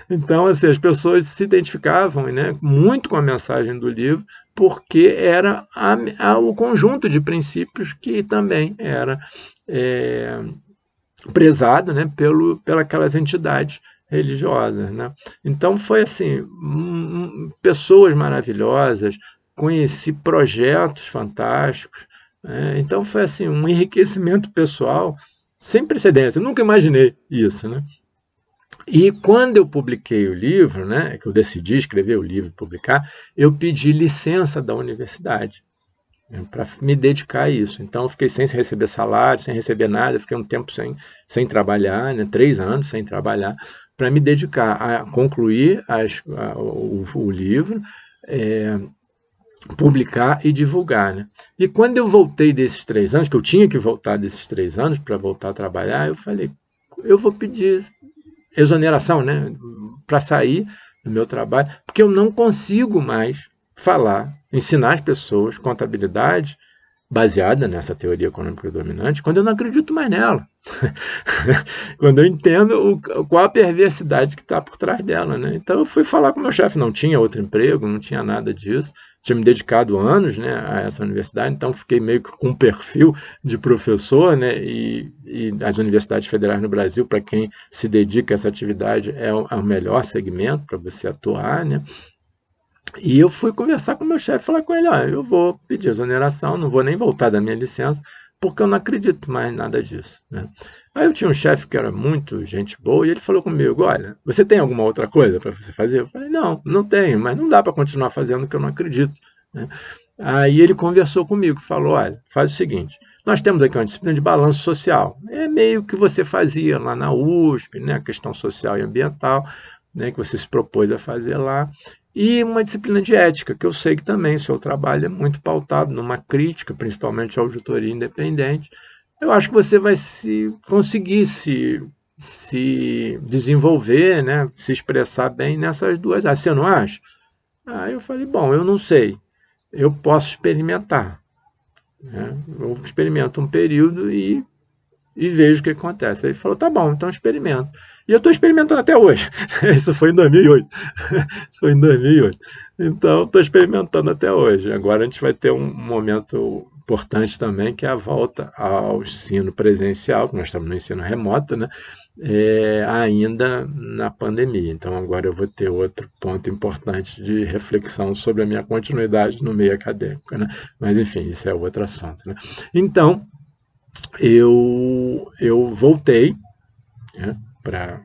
Então, assim, as pessoas se identificavam, né, muito com a mensagem do livro, porque era o conjunto de princípios que também era prezado, né, pelas entidades religiosas, né? Então foi assim, pessoas maravilhosas, conheci projetos fantásticos, né? Então foi assim um enriquecimento pessoal sem precedência. Eu nunca imaginei isso, né? E quando eu publiquei o livro, né, que eu decidi escrever o livro e publicar, eu pedi licença da universidade, né, para me dedicar a isso. Então, eu fiquei sem receber salário, sem receber nada, fiquei um tempo sem trabalhar, né, 3 anos sem trabalhar, para me dedicar a concluir o livro, publicar e divulgar. Né? E quando eu voltei desses 3 anos, que eu tinha que voltar desses 3 anos para voltar a trabalhar, eu falei, eu vou pedir exoneração, né, para sair do meu trabalho, porque eu não consigo mais ensinar as pessoas contabilidade baseada nessa teoria econômica dominante, quando eu não acredito mais nela. Quando eu entendo qual a perversidade que está por trás dela. Né? Então eu fui falar com o meu chefe, não tinha outro emprego, não tinha nada disso, tinha me dedicado anos, né, a essa universidade, então fiquei meio que com um perfil de professor, né, e as universidades federais no Brasil, para quem se dedica a essa atividade, é o melhor segmento para você atuar, né? E eu fui conversar com o meu chefe, falar com ele, eu vou pedir exoneração, não vou nem voltar da minha licença, porque eu não acredito mais em nada disso. Né? Aí eu tinha um chefe que era muito gente boa, e ele falou comigo, olha, você tem alguma outra coisa para você fazer? Eu falei, não tenho, mas não dá para continuar fazendo o que eu não acredito. Né? Aí ele conversou comigo, falou, olha, faz o seguinte, nós temos aqui uma disciplina de balanço social, é meio que você fazia lá na USP, né, a questão social e ambiental, né, que você se propôs a fazer lá, e uma disciplina de ética, que eu sei que também o seu trabalho é muito pautado numa crítica, principalmente à auditoria independente. Eu acho que você vai conseguir se desenvolver, né, se expressar bem nessas duas áreas. Você não acha? Aí eu falei, bom, eu não sei, eu posso experimentar. Né? Eu experimento um período e vejo o que acontece. Aí ele falou, tá bom, então experimento. E eu estou experimentando até hoje. Isso foi em 2008. Isso foi em 2008. Então, estou experimentando até hoje. Agora a gente vai ter um momento importante também, que é a volta ao ensino presencial, que nós estamos no ensino remoto, né? Ainda na pandemia. Então, agora eu vou ter outro ponto importante de reflexão sobre a minha continuidade no meio acadêmico. Né? Mas, enfim, isso é outro assunto. Né? Então, eu voltei, né, para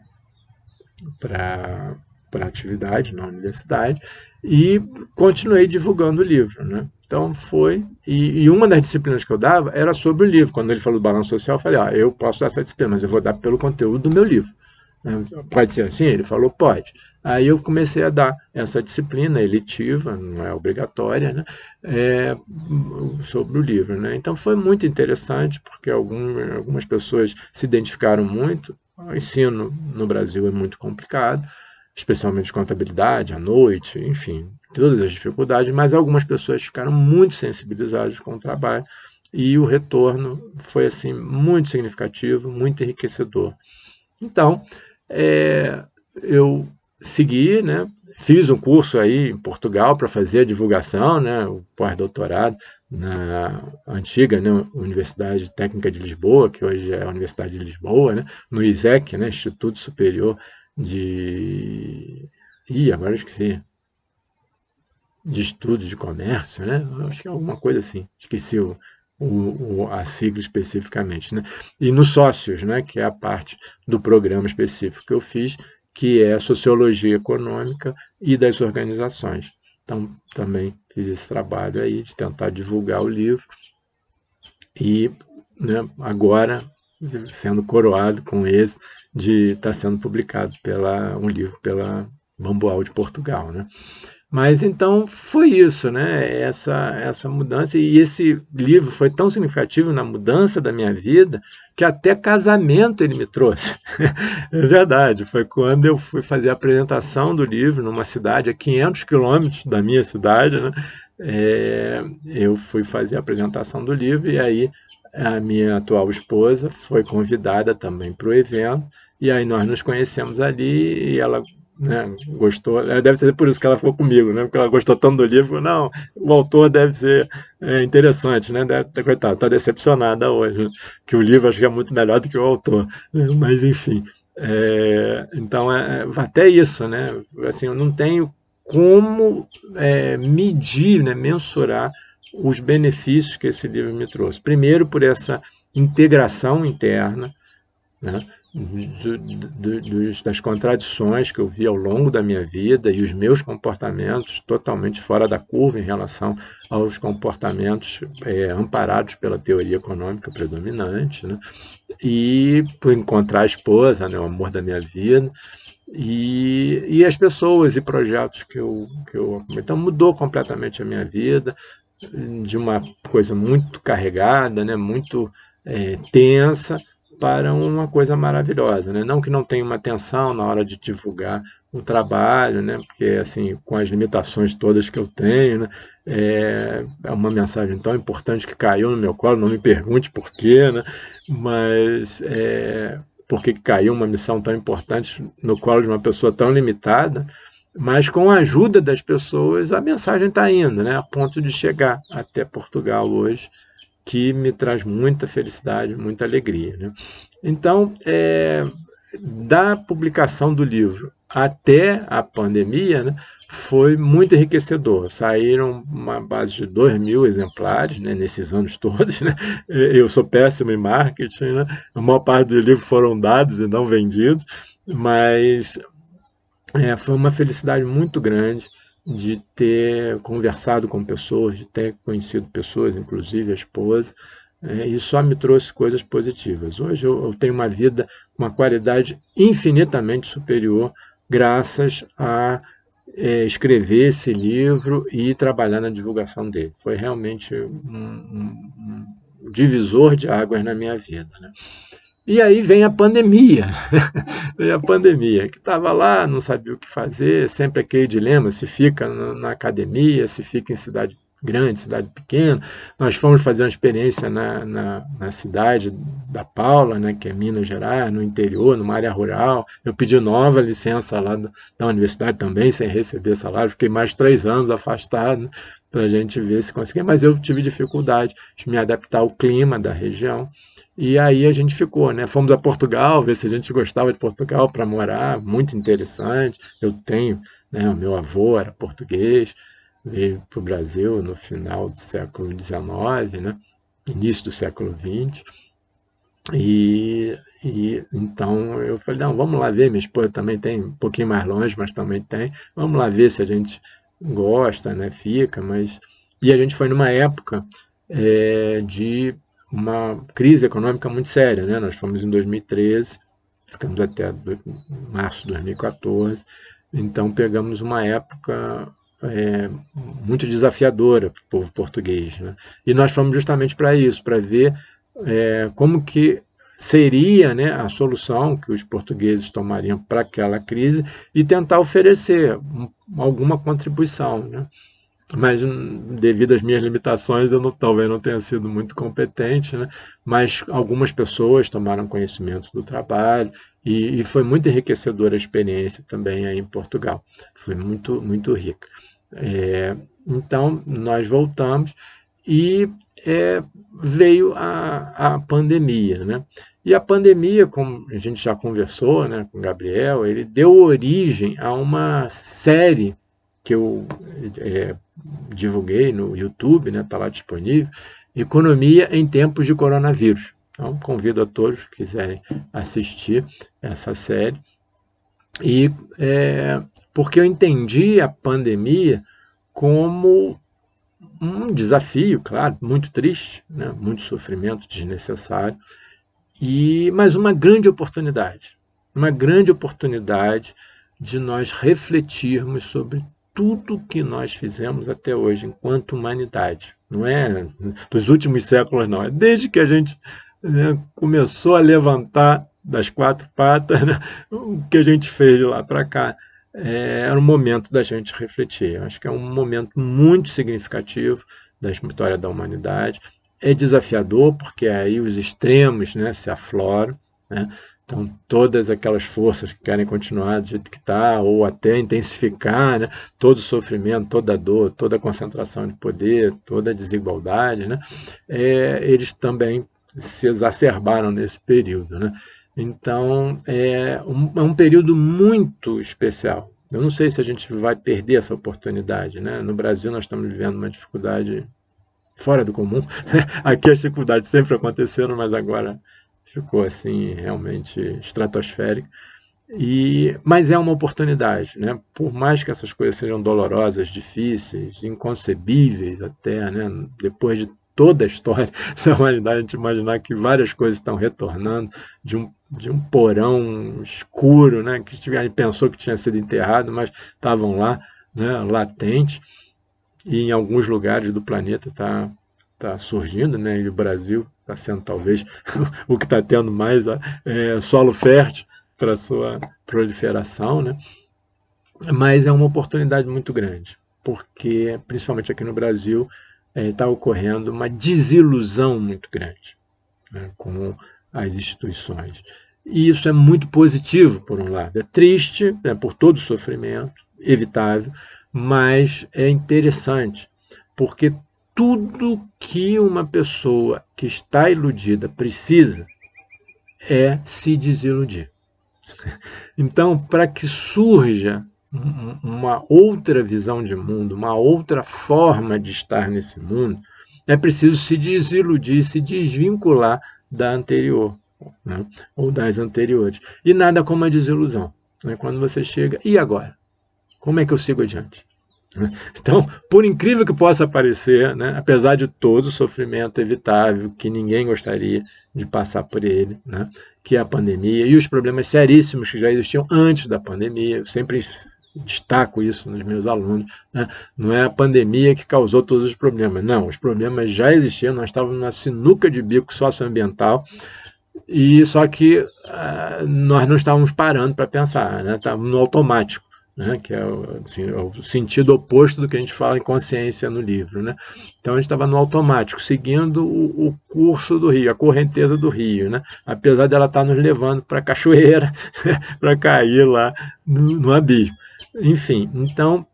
a atividade na universidade e continuei divulgando o livro. Né? Então foi, e uma das disciplinas que eu dava era sobre o livro. Quando ele falou do balanço social, eu falei, eu posso dar essa disciplina, mas eu vou dar pelo conteúdo do meu livro. Pode ser assim? Ele falou, pode. Aí eu comecei a dar essa disciplina eletiva, não é obrigatória, né? Sobre o livro. Né? Então foi muito interessante, porque algumas pessoas se identificaram muito. O ensino no Brasil é muito complicado, especialmente contabilidade, à noite, enfim, todas as dificuldades, mas algumas pessoas ficaram muito sensibilizadas com o trabalho e o retorno foi assim muito significativo, muito enriquecedor. Então, eu segui, né? Fiz um curso aí em Portugal para fazer a divulgação, né? O pós-doutorado na antiga, né, Universidade Técnica de Lisboa, que hoje é a Universidade de Lisboa, né? No ISEC, né? Instituto Superior de... agora eu esqueci. De Estudos de Comércio, né? Acho que é alguma coisa assim. Esqueci a sigla especificamente. Né? E no Sócios, né, que é a parte do programa específico que eu fiz, que é a Sociologia Econômica e das Organizações. Então, também fiz esse trabalho aí de tentar divulgar o livro e, né, agora sendo coroado com esse de estar sendo publicado um livro pela Bambual de Portugal. Né? Mas então foi isso, né? Essa mudança. E esse livro foi tão significativo na mudança da minha vida que até casamento ele me trouxe. É verdade, foi quando eu fui fazer a apresentação do livro numa cidade a 500 quilômetros da minha cidade, né? eu fui fazer a apresentação do livro e aí a minha atual esposa foi convidada também para o evento e aí nós nos conhecemos ali e ela, né, gostou, deve ser por isso que ela ficou comigo, né, porque ela gostou tanto do livro, não, o autor deve ser interessante, né, deve ter, coitado, está decepcionada hoje, que o livro acho que é muito melhor do que o autor, né, mas enfim, então até isso, né, assim, eu não tenho como medir, né, mensurar os benefícios que esse livro me trouxe. Primeiro, por essa integração interna, né, das contradições que eu vi ao longo da minha vida e os meus comportamentos totalmente fora da curva em relação aos comportamentos amparados pela teoria econômica predominante, né, e por encontrar a esposa, né, o amor da minha vida, e as pessoas e projetos que eu. Então, mudou completamente a minha vida, de uma coisa muito carregada, né, muito tensa, para uma coisa maravilhosa. Né? Não que não tenha uma tensão na hora de divulgar o trabalho, né, porque assim, com as limitações todas que eu tenho, né, é uma mensagem tão importante que caiu no meu colo, não me pergunte por quê, né, mas por que caiu uma missão tão importante no colo de uma pessoa tão limitada, mas com a ajuda das pessoas a mensagem está indo, né, a ponto de chegar até Portugal hoje, que me traz muita felicidade, muita alegria. Né? Então, da publicação do livro até a pandemia, né, foi muito enriquecedor. Saíram uma base de 2.000 exemplares, né, nesses anos todos. Né? Eu sou péssimo em marketing, né? A maior parte dos livros foram dados e não vendidos, mas foi uma felicidade muito grande de ter conversado com pessoas, de ter conhecido pessoas, inclusive a esposa, e só me trouxe coisas positivas. Hoje eu tenho uma vida com uma qualidade infinitamente superior graças a escrever esse livro e trabalhar na divulgação dele. Foi realmente um divisor de águas na minha vida. Né? E aí vem a pandemia, veio a pandemia, que estava lá, não sabia o que fazer, sempre aquele dilema, se fica na academia, se fica em cidade grande, cidade pequena. Nós fomos fazer uma experiência na cidade da Paula, né, que é Minas Gerais, no interior, numa área rural. Eu pedi nova licença lá da universidade também, sem receber salário, fiquei mais 3 anos afastado, né, para a gente ver se conseguia, mas eu tive dificuldade de me adaptar ao clima da região. E aí a gente ficou, né? Fomos a Portugal, ver se a gente gostava de Portugal para morar, muito interessante. Eu tenho, né? O meu avô era português, veio para o Brasil no final do século XIX, né? Início do século XX. E então eu falei, não, vamos lá ver, minha esposa também tem, um pouquinho mais longe, mas também tem. Vamos lá ver se a gente gosta, né? Fica, mas. E a gente foi numa época de uma crise econômica muito séria, né? Nós fomos em 2013, ficamos até março de 2014, então pegamos uma época muito desafiadora para o povo português, né? E nós fomos justamente para isso, para ver como que seria, né, a solução que os portugueses tomariam para aquela crise e tentar oferecer alguma contribuição, né? Mas devido às minhas limitações eu talvez não tenha sido muito competente, né? Mas algumas pessoas tomaram conhecimento do trabalho e foi muito enriquecedora a experiência também aí em Portugal, foi muito, muito rica. Então nós voltamos e veio a pandemia, né? E a pandemia, como a gente já conversou, né, com o Gabriel, ele deu origem a uma série que eu divulguei no YouTube, né, está lá disponível, Economia em Tempos de Coronavírus. Então, convido a todos que quiserem assistir essa série. E porque eu entendi a pandemia como um desafio, claro, muito triste, né, muito sofrimento desnecessário, mas uma grande oportunidade de nós refletirmos sobre tudo que nós fizemos até hoje enquanto humanidade. Não é dos últimos séculos, não. É desde que a gente, né, começou a levantar das 4 patas, né, o que a gente fez de lá para cá. era o momento da gente refletir. Eu acho que é um momento muito significativo da história da humanidade. É desafiador, porque aí os extremos, né, se afloram, né? Então, todas aquelas forças que querem continuar do jeito que está, ou até intensificar, né, todo o sofrimento, toda a dor, toda a concentração de poder, toda a desigualdade, né, eles também se exacerbaram nesse período, né? Então, é um período muito especial. Eu não sei se a gente vai perder essa oportunidade, né? No Brasil, nós estamos vivendo uma dificuldade fora do comum. Aqui as dificuldades sempre aconteceram, mas agora ficou assim realmente estratosférico. Mas é uma oportunidade, né? Por mais que essas coisas sejam dolorosas, difíceis, inconcebíveis até, né? Depois de toda a história da humanidade, a gente imaginar que várias coisas estão retornando de um porão escuro, né? Que a gente pensou que tinha sido enterrado, mas estavam lá, né? Latente, e em alguns lugares do planeta tá surgindo, né? E o Brasil está sendo talvez o que está tendo mais solo fértil para sua proliferação, né? Mas é uma oportunidade muito grande, porque, principalmente aqui no Brasil, está ocorrendo uma desilusão muito grande, né, com as instituições. E isso é muito positivo, por um lado. É triste, né, por todo o sofrimento, evitável, mas é interessante, porque tudo que uma pessoa que está iludida precisa é se desiludir. Então, para que surja uma outra visão de mundo, uma outra forma de estar nesse mundo, é preciso se desiludir, se desvincular da anterior, né? Ou das anteriores. E nada como a desilusão, né? Quando você chega, e agora? Como é que eu sigo adiante? Então, por incrível que possa parecer, né, apesar de todo o sofrimento evitável, que ninguém gostaria de passar por ele, né, que é a pandemia, e os problemas seríssimos que já existiam antes da pandemia, eu sempre destaco isso nos meus alunos, né, não é a pandemia que causou todos os problemas, não, os problemas já existiam, nós estávamos na sinuca de bico socioambiental, e só que nós não estávamos parando para pensar, né, estávamos no automático, né, que é assim, o sentido oposto do que a gente fala em consciência no livro, né? Então a gente estava no automático, seguindo o curso do rio, a correnteza do rio, né? Apesar dela estar nos levando para a cachoeira, para cair lá no abismo. Enfim, então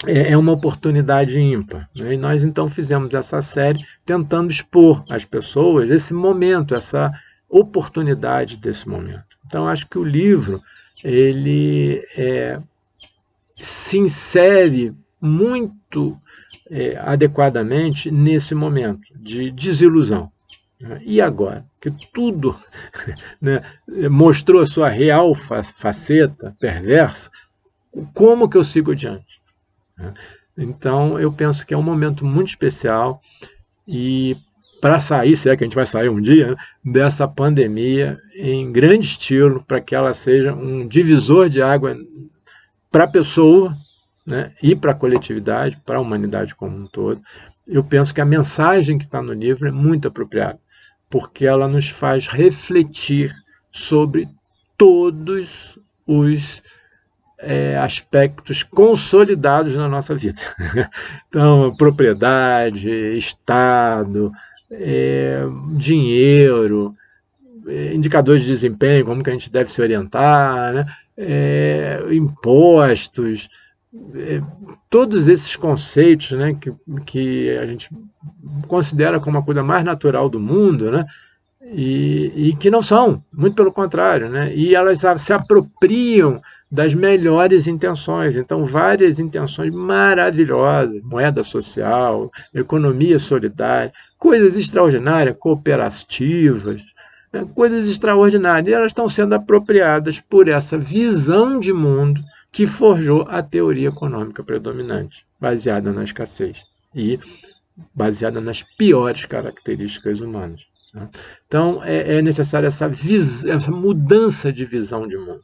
é uma oportunidade ímpar, né? E nós então fizemos essa série tentando expor às pessoas esse momento, essa oportunidade desse momento. Então acho que o livro ele se insere muito adequadamente nesse momento de desilusão. Né? E agora? Que tudo né, mostrou a sua real faceta perversa, como que eu sigo adiante? Né? Então, eu penso que é um momento muito especial e para sair, se é que a gente vai sair um dia, né, dessa pandemia em grande estilo, para que ela seja um divisor de água para a pessoa, né, e para a coletividade, para a humanidade como um todo. Eu penso que a mensagem que está no livro é muito apropriada, porque ela nos faz refletir sobre todos os aspectos consolidados na nossa vida. Então, propriedade, Estado, dinheiro, indicadores de desempenho, como que a gente deve se orientar, né? Impostos, todos esses conceitos, né, que a gente considera como a coisa mais natural do mundo, né, e que não são, muito pelo contrário, né, e elas se apropriam das melhores intenções. Então, várias intenções maravilhosas, moeda social, economia solidária, coisas extraordinárias, cooperativas, né, coisas extraordinárias, e elas estão sendo apropriadas por essa visão de mundo que forjou a teoria econômica predominante, baseada na escassez e baseada nas piores características humanas. Né? Então, é necessária essa mudança de visão de mundo,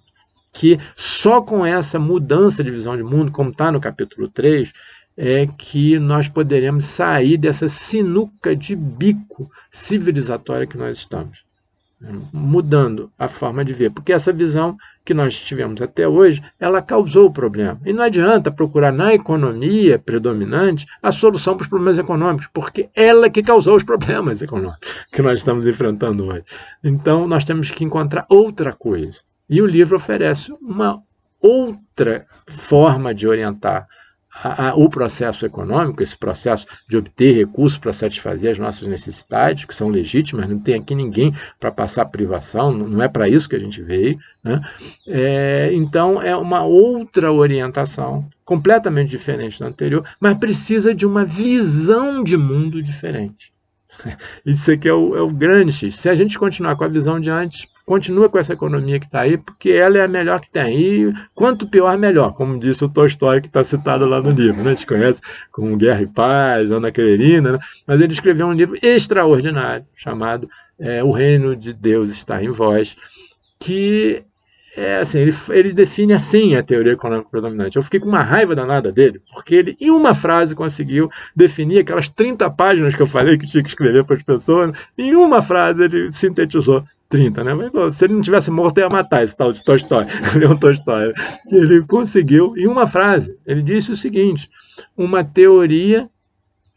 que só com essa mudança de visão de mundo, como está no capítulo 3, é que nós poderemos sair dessa sinuca de bico civilizatória que nós estamos. mudando a forma de ver, porque essa visão que nós tivemos até hoje, ela causou o problema. E não adianta procurar na economia predominante a solução para os problemas econômicos, porque ela que causou os problemas econômicos que nós estamos enfrentando hoje. Então, nós temos que encontrar outra coisa. E o livro oferece uma outra forma de orientar o processo econômico, esse processo de obter recursos para satisfazer as nossas necessidades, que são legítimas, não tem aqui ninguém para passar privação, não é para isso que a gente veio, né? Então, é uma outra orientação, completamente diferente da anterior, mas precisa de uma visão de mundo diferente. Isso aqui é o grande X. Se a gente continuar com a visão de antes, continua com essa economia que está aí, porque ela é a melhor que tem. E quanto pior, melhor, como disse o Tolstói, que está citado lá no livro. Né? A gente conhece como Guerra e Paz, Ana Karenina, né? Mas ele escreveu um livro extraordinário, chamado O Reino de Deus Está em Vós, que assim, ele define assim a teoria econômica predominante. Eu fiquei com uma raiva danada dele, porque ele, em uma frase, conseguiu definir aquelas 30 páginas que eu falei que tinha que escrever para as pessoas. Em uma frase, ele sintetizou 30, né? Mas, se ele não tivesse morto, ia matar esse tal de Tolstói, Leon Tolstói. Ele conseguiu, em uma frase, ele disse o seguinte: uma teoria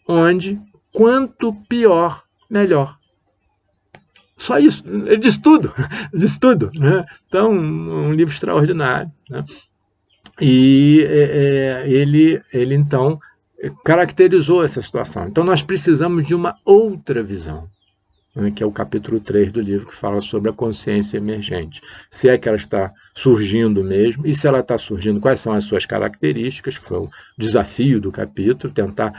onde quanto pior, melhor. Só isso, ele diz tudo, diz tudo. Né? Então, um livro extraordinário. Né? E ele, então, caracterizou essa situação. Então, nós precisamos de uma outra visão, né? Que é o capítulo 3 do livro, que fala sobre a consciência emergente. Se é que ela está surgindo mesmo, e se ela está surgindo, quais são as suas características, foi o desafio do capítulo, tentar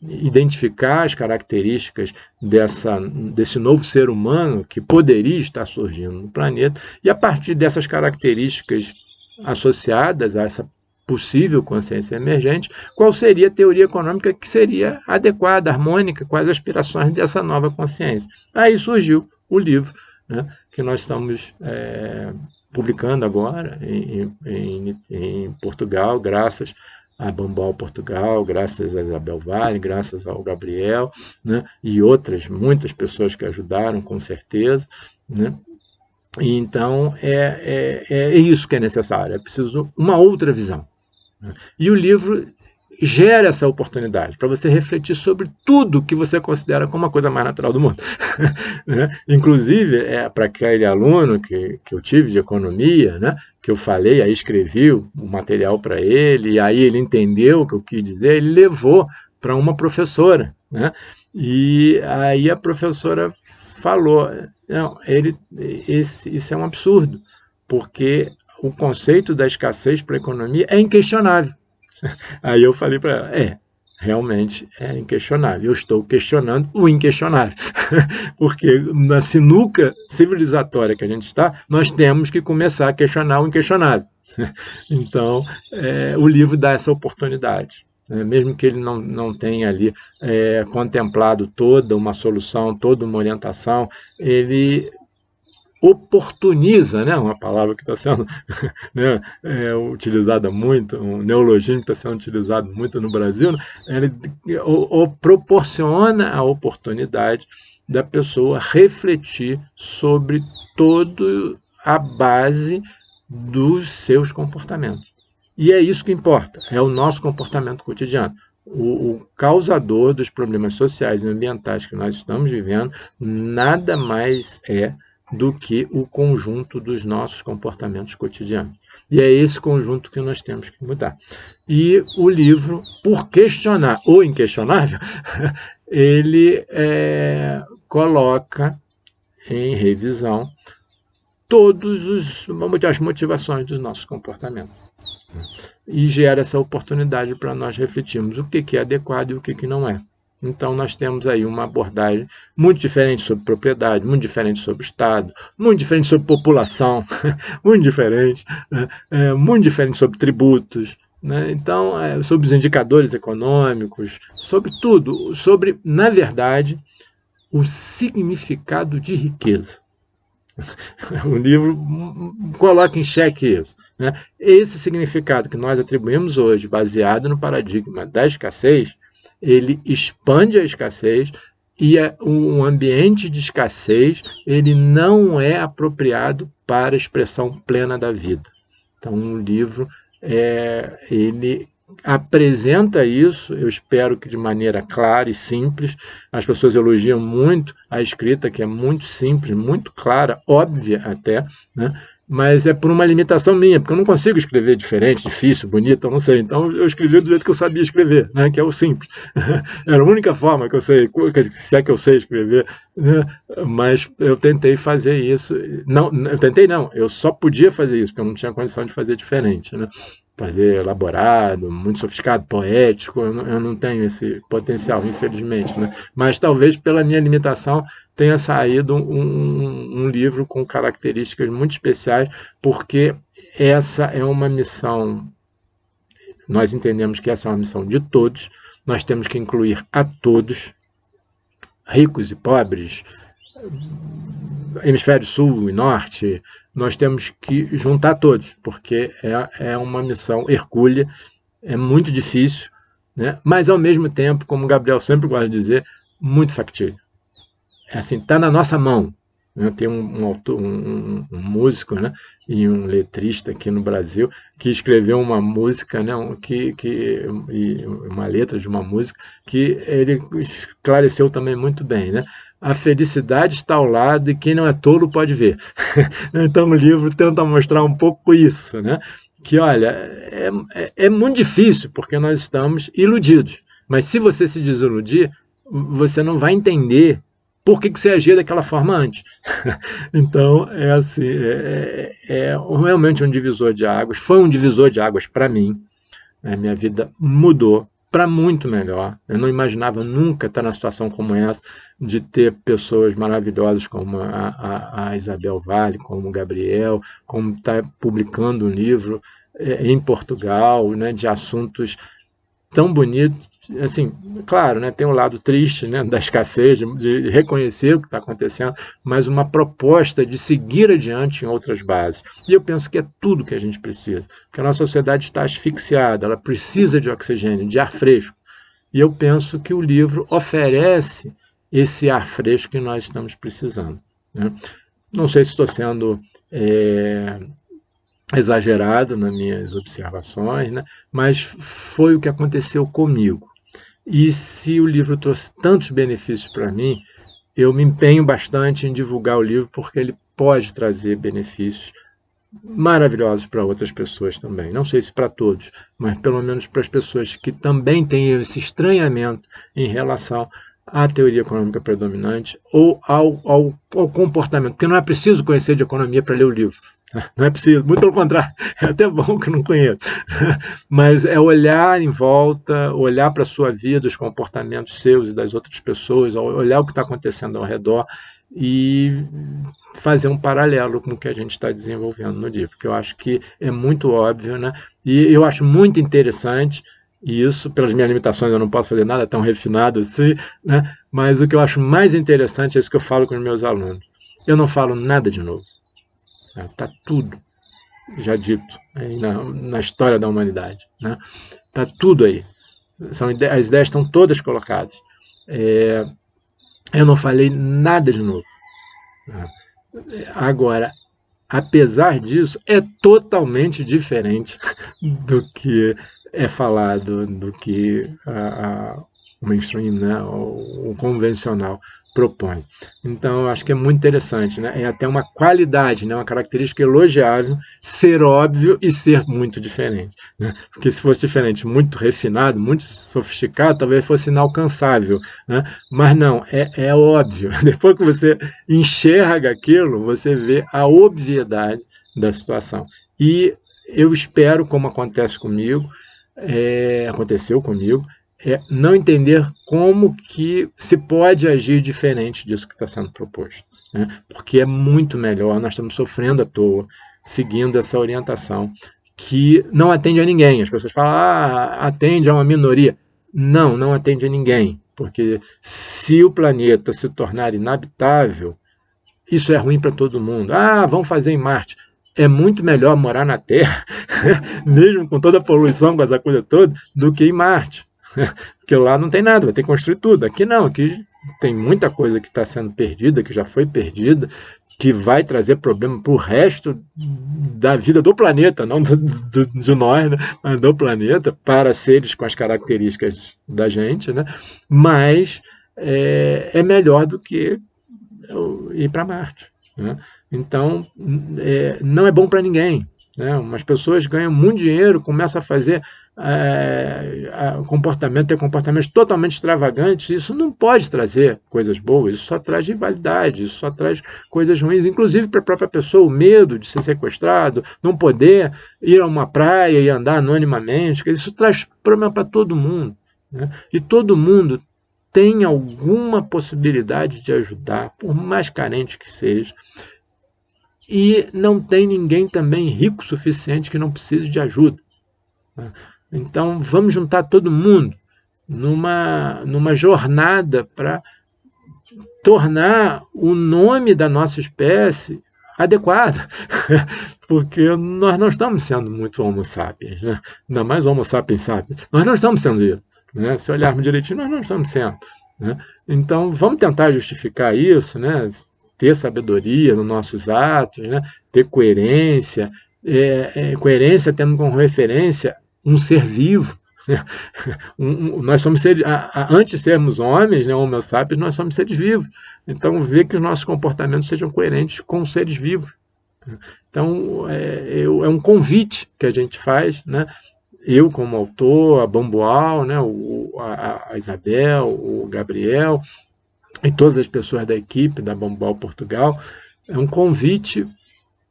identificar as características desse novo ser humano que poderia estar surgindo no planeta, e a partir dessas características associadas a essa possível consciência emergente, qual seria a teoria econômica que seria adequada, harmônica com as aspirações dessa nova consciência. Aí surgiu o livro, né, que nós estamos publicando agora em Portugal, graças a Bombal Portugal, graças a Isabel Vale, graças ao Gabriel, né, e outras, muitas pessoas que ajudaram, com certeza. Né? E então, é isso que é necessário, é preciso uma outra visão. Né? E o livro gera essa oportunidade para você refletir sobre tudo que você considera como a coisa mais natural do mundo. Né? Inclusive, para aquele aluno que eu tive de economia, né, que eu falei, aí escrevi o material para ele, e aí ele entendeu o que eu quis dizer, ele levou para uma professora. Né? E aí a professora falou, não, isso é um absurdo, porque o conceito da escassez para a economia é inquestionável. Aí eu falei para ela, realmente é inquestionável. Eu estou questionando o inquestionável. Porque na sinuca civilizatória que a gente está, nós temos que começar a questionar o inquestionável. Então, o livro dá essa oportunidade. Mesmo que ele não tenha ali contemplado toda uma solução, toda uma orientação, ele oportuniza, né, uma palavra que está sendo né, utilizada muito, um neologismo que está sendo utilizado muito no Brasil, né, ele proporciona a oportunidade da pessoa refletir sobre toda a base dos seus comportamentos. E é isso que importa, é o nosso comportamento cotidiano. O causador dos problemas sociais e ambientais que nós estamos vivendo nada mais é do que o conjunto dos nossos comportamentos cotidianos. E é esse conjunto que nós temos que mudar. E o livro, por questionar o inquestionável, ele coloca em revisão todas as motivações dos nossos comportamentos. E gera essa oportunidade para nós refletirmos o que é adequado e o que não é. Então, nós temos aí uma abordagem muito diferente sobre propriedade, muito diferente sobre Estado, muito diferente sobre população, muito diferente sobre tributos, né? Então, sobre os indicadores econômicos, sobre tudo, sobre, na verdade, o significado de riqueza. O livro coloca em xeque isso. Né? Esse significado que nós atribuímos hoje, baseado no paradigma da escassez, ele expande a escassez e um ambiente de escassez, ele não é apropriado para a expressão plena da vida. Então, um livro, ele apresenta isso, eu espero que de maneira clara e simples. As pessoas elogiam muito a escrita, que é muito simples, muito clara, óbvia até, né? Mas é por uma limitação minha, porque eu não consigo escrever diferente, difícil, bonito, eu não sei. Então eu escrevi do jeito que eu sabia escrever, né? Que é o simples. Era a única forma que eu sei, se é que eu sei escrever, né? Mas eu tentei fazer isso. Não, eu tentei não, eu só podia fazer isso, porque eu não tinha condição de fazer diferente, né? Fazer elaborado, muito sofisticado, poético, eu não tenho esse potencial, infelizmente, né? Mas talvez pela minha limitação tenha saído um livro com características muito especiais, porque essa é uma missão, nós entendemos que essa é uma missão de todos, nós temos que incluir a todos, ricos e pobres, hemisfério sul e norte, nós temos que juntar todos, porque é uma missão hercúlea, é muito difícil, né? Mas ao mesmo tempo, como o Gabriel sempre gosta de dizer, muito factível. É assim, está na nossa mão, né? Tem um músico, né? E um letrista aqui no Brasil que escreveu uma música, né? Uma letra de uma música que ele esclareceu também muito bem, né? A felicidade está ao lado e quem não é tolo pode ver. Então o livro tenta mostrar um pouco isso, né? Que, olha, é muito difícil porque nós estamos iludidos. Mas se você se desiludir, você não vai entender por que você agia daquela forma antes. Então, é assim, realmente um divisor de águas. Foi um divisor de águas para mim. A minha vida mudou para muito melhor. Eu não imaginava nunca estar numa situação como essa, de ter pessoas maravilhosas como a Isabel Vale, como o Gabriel, como estar publicando um livro em Portugal, né, de assuntos tão bonitos. Assim, claro, né, tem um lado triste, né, da escassez, de reconhecer o que está acontecendo, mas uma proposta de seguir adiante em outras bases. E eu penso que é tudo que a gente precisa, porque a nossa sociedade está asfixiada, ela precisa de oxigênio, de ar fresco. E eu penso que o livro oferece esse ar fresco que nós estamos precisando, né? Não sei se estou sendo exagerado nas minhas observações, né? Mas foi o que aconteceu comigo. E se o livro trouxe tantos benefícios para mim, eu me empenho bastante em divulgar o livro, porque ele pode trazer benefícios maravilhosos para outras pessoas também. Não sei se para todos, mas pelo menos para as pessoas que também têm esse estranhamento em relação à teoria econômica predominante ou ao comportamento, porque não é preciso conhecer de economia para ler o livro. Não é preciso, muito pelo contrário, é até bom que não conheço. Mas é olhar em volta, olhar para a sua vida, os comportamentos seus e das outras pessoas, olhar o que está acontecendo ao redor e fazer um paralelo com o que a gente está desenvolvendo no livro, que eu acho que é muito óbvio, né? E eu acho muito interessante, e isso, pelas minhas limitações, eu não posso fazer nada tão refinado assim, né? Mas o que eu acho mais interessante é isso que eu falo com os meus alunos. Eu não falo nada de novo. Está tudo já dito aí na história da humanidade, né? Está tudo aí. As ideias estão todas colocadas. Eu não falei nada de novo. Agora, apesar disso, é totalmente diferente do que é falado, do que o mainstream, né, o convencional propõe. Então, eu acho que é muito interessante, né? É até uma qualidade, né? Uma característica elogiável ser óbvio e ser muito diferente, né? Porque se fosse diferente, muito refinado, muito sofisticado, talvez fosse inalcançável, né? Mas não, é óbvio. Depois que você enxerga aquilo, você vê a obviedade da situação. E eu espero, como aconteceu comigo, não entender como que se pode agir diferente disso que está sendo proposto, né? Porque é muito melhor, nós estamos sofrendo à toa, seguindo essa orientação que não atende a ninguém. As pessoas falam, atende a uma minoria. Não, não atende a ninguém, porque se o planeta se tornar inabitável, isso é ruim para todo mundo. Vamos fazer em Marte. É muito melhor morar na Terra, mesmo com toda a poluição, com essa coisa toda, do que em Marte. Porque lá não tem nada, vai ter que construir tudo. Aqui não, aqui tem muita coisa que está sendo perdida, que já foi perdida, que vai trazer problema para o resto da vida do planeta, não de nós, né? Mas do planeta, para seres com as características da gente, né? Mas é melhor do que ir para Marte, né? Então, não é bom para ninguém, né? Umas pessoas ganham muito dinheiro, começam a fazer ter comportamentos totalmente extravagantes. Isso não pode trazer coisas boas, isso só traz rivalidade, isso só traz coisas ruins, inclusive para a própria pessoa, o medo de ser sequestrado, não poder ir a uma praia e andar anonimamente, isso traz problema para todo mundo, né? E todo mundo tem alguma possibilidade de ajudar, por mais carente que seja, e não tem ninguém também rico o suficiente que não precise de ajuda, né? Então, vamos juntar todo mundo numa jornada para tornar o nome da nossa espécie adequado, porque nós não estamos sendo muito homo sapiens, né? Ainda mais homo sapiens sapiens. Nós não estamos sendo isso, né? Se olharmos direitinho, nós não estamos sendo, né? Então, vamos tentar justificar isso, né? Ter sabedoria nos nossos atos, né? Ter coerência, coerência tendo como referência um ser vivo, né? Nós somos seres, antes de sermos homens, né, homo sapiens, nós somos seres vivos. Então, ver que os nossos comportamentos sejam coerentes com os seres vivos. Então, é um convite que a gente faz, né? Eu como autor, a Bambual, né, a Isabel, o Gabriel e todas as pessoas da equipe da Bambual Portugal, é um convite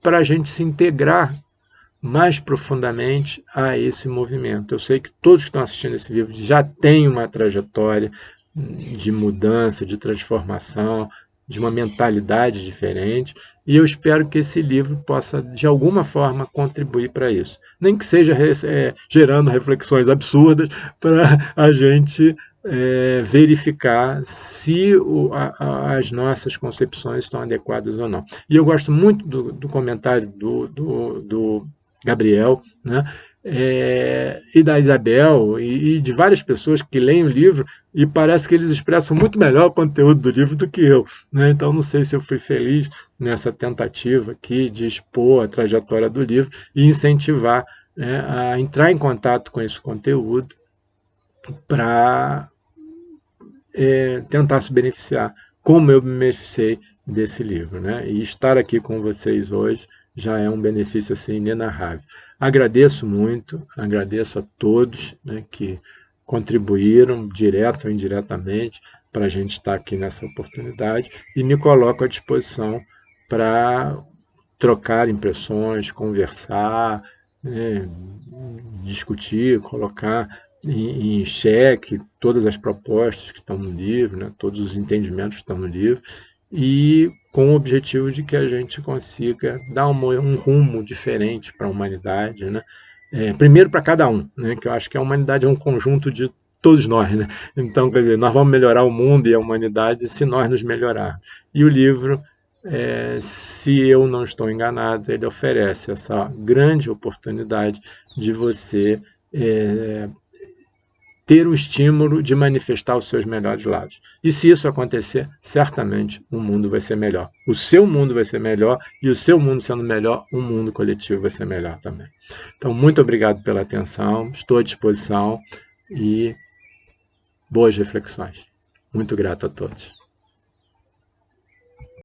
para a gente se integrar mais profundamente a esse movimento. Eu sei que todos que estão assistindo esse vídeo já têm uma trajetória de mudança, de transformação, de uma mentalidade diferente, e eu espero que esse livro possa, de alguma forma, contribuir para isso. Nem que seja gerando reflexões absurdas para a gente verificar se as nossas concepções estão adequadas ou não. E eu gosto muito do comentário do Gabriel, né? E da Isabel e de várias pessoas que leem o livro e parece que eles expressam muito melhor o conteúdo do livro do que eu, né? Então não sei se eu fui feliz nessa tentativa aqui de expor a trajetória do livro e incentivar, né, a entrar em contato com esse conteúdo para tentar se beneficiar, como eu me beneficiei desse livro, né? E estar aqui com vocês hoje já é um benefício assim inenarrável. Agradeço muito, agradeço a todos, né, que contribuíram, direto ou indiretamente, para a gente estar aqui nessa oportunidade e me coloco à disposição para trocar impressões, conversar, né, discutir, colocar em xeque todas as propostas que estão no livro, né, todos os entendimentos que estão no livro, e com o objetivo de que a gente consiga dar um rumo diferente para a humanidade, né? Primeiro para cada um, né? Que eu acho que a humanidade é um conjunto de todos nós, né? Então, quer dizer, nós vamos melhorar o mundo e a humanidade se nós nos melhorarmos. E o livro, se eu não estou enganado, ele oferece essa grande oportunidade de você ter o estímulo de manifestar os seus melhores lados. E se isso acontecer, certamente o mundo vai ser melhor. O seu mundo vai ser melhor, e o seu mundo sendo melhor, o mundo coletivo vai ser melhor também. Então, muito obrigado pela atenção, estou à disposição e boas reflexões. Muito grato a todos.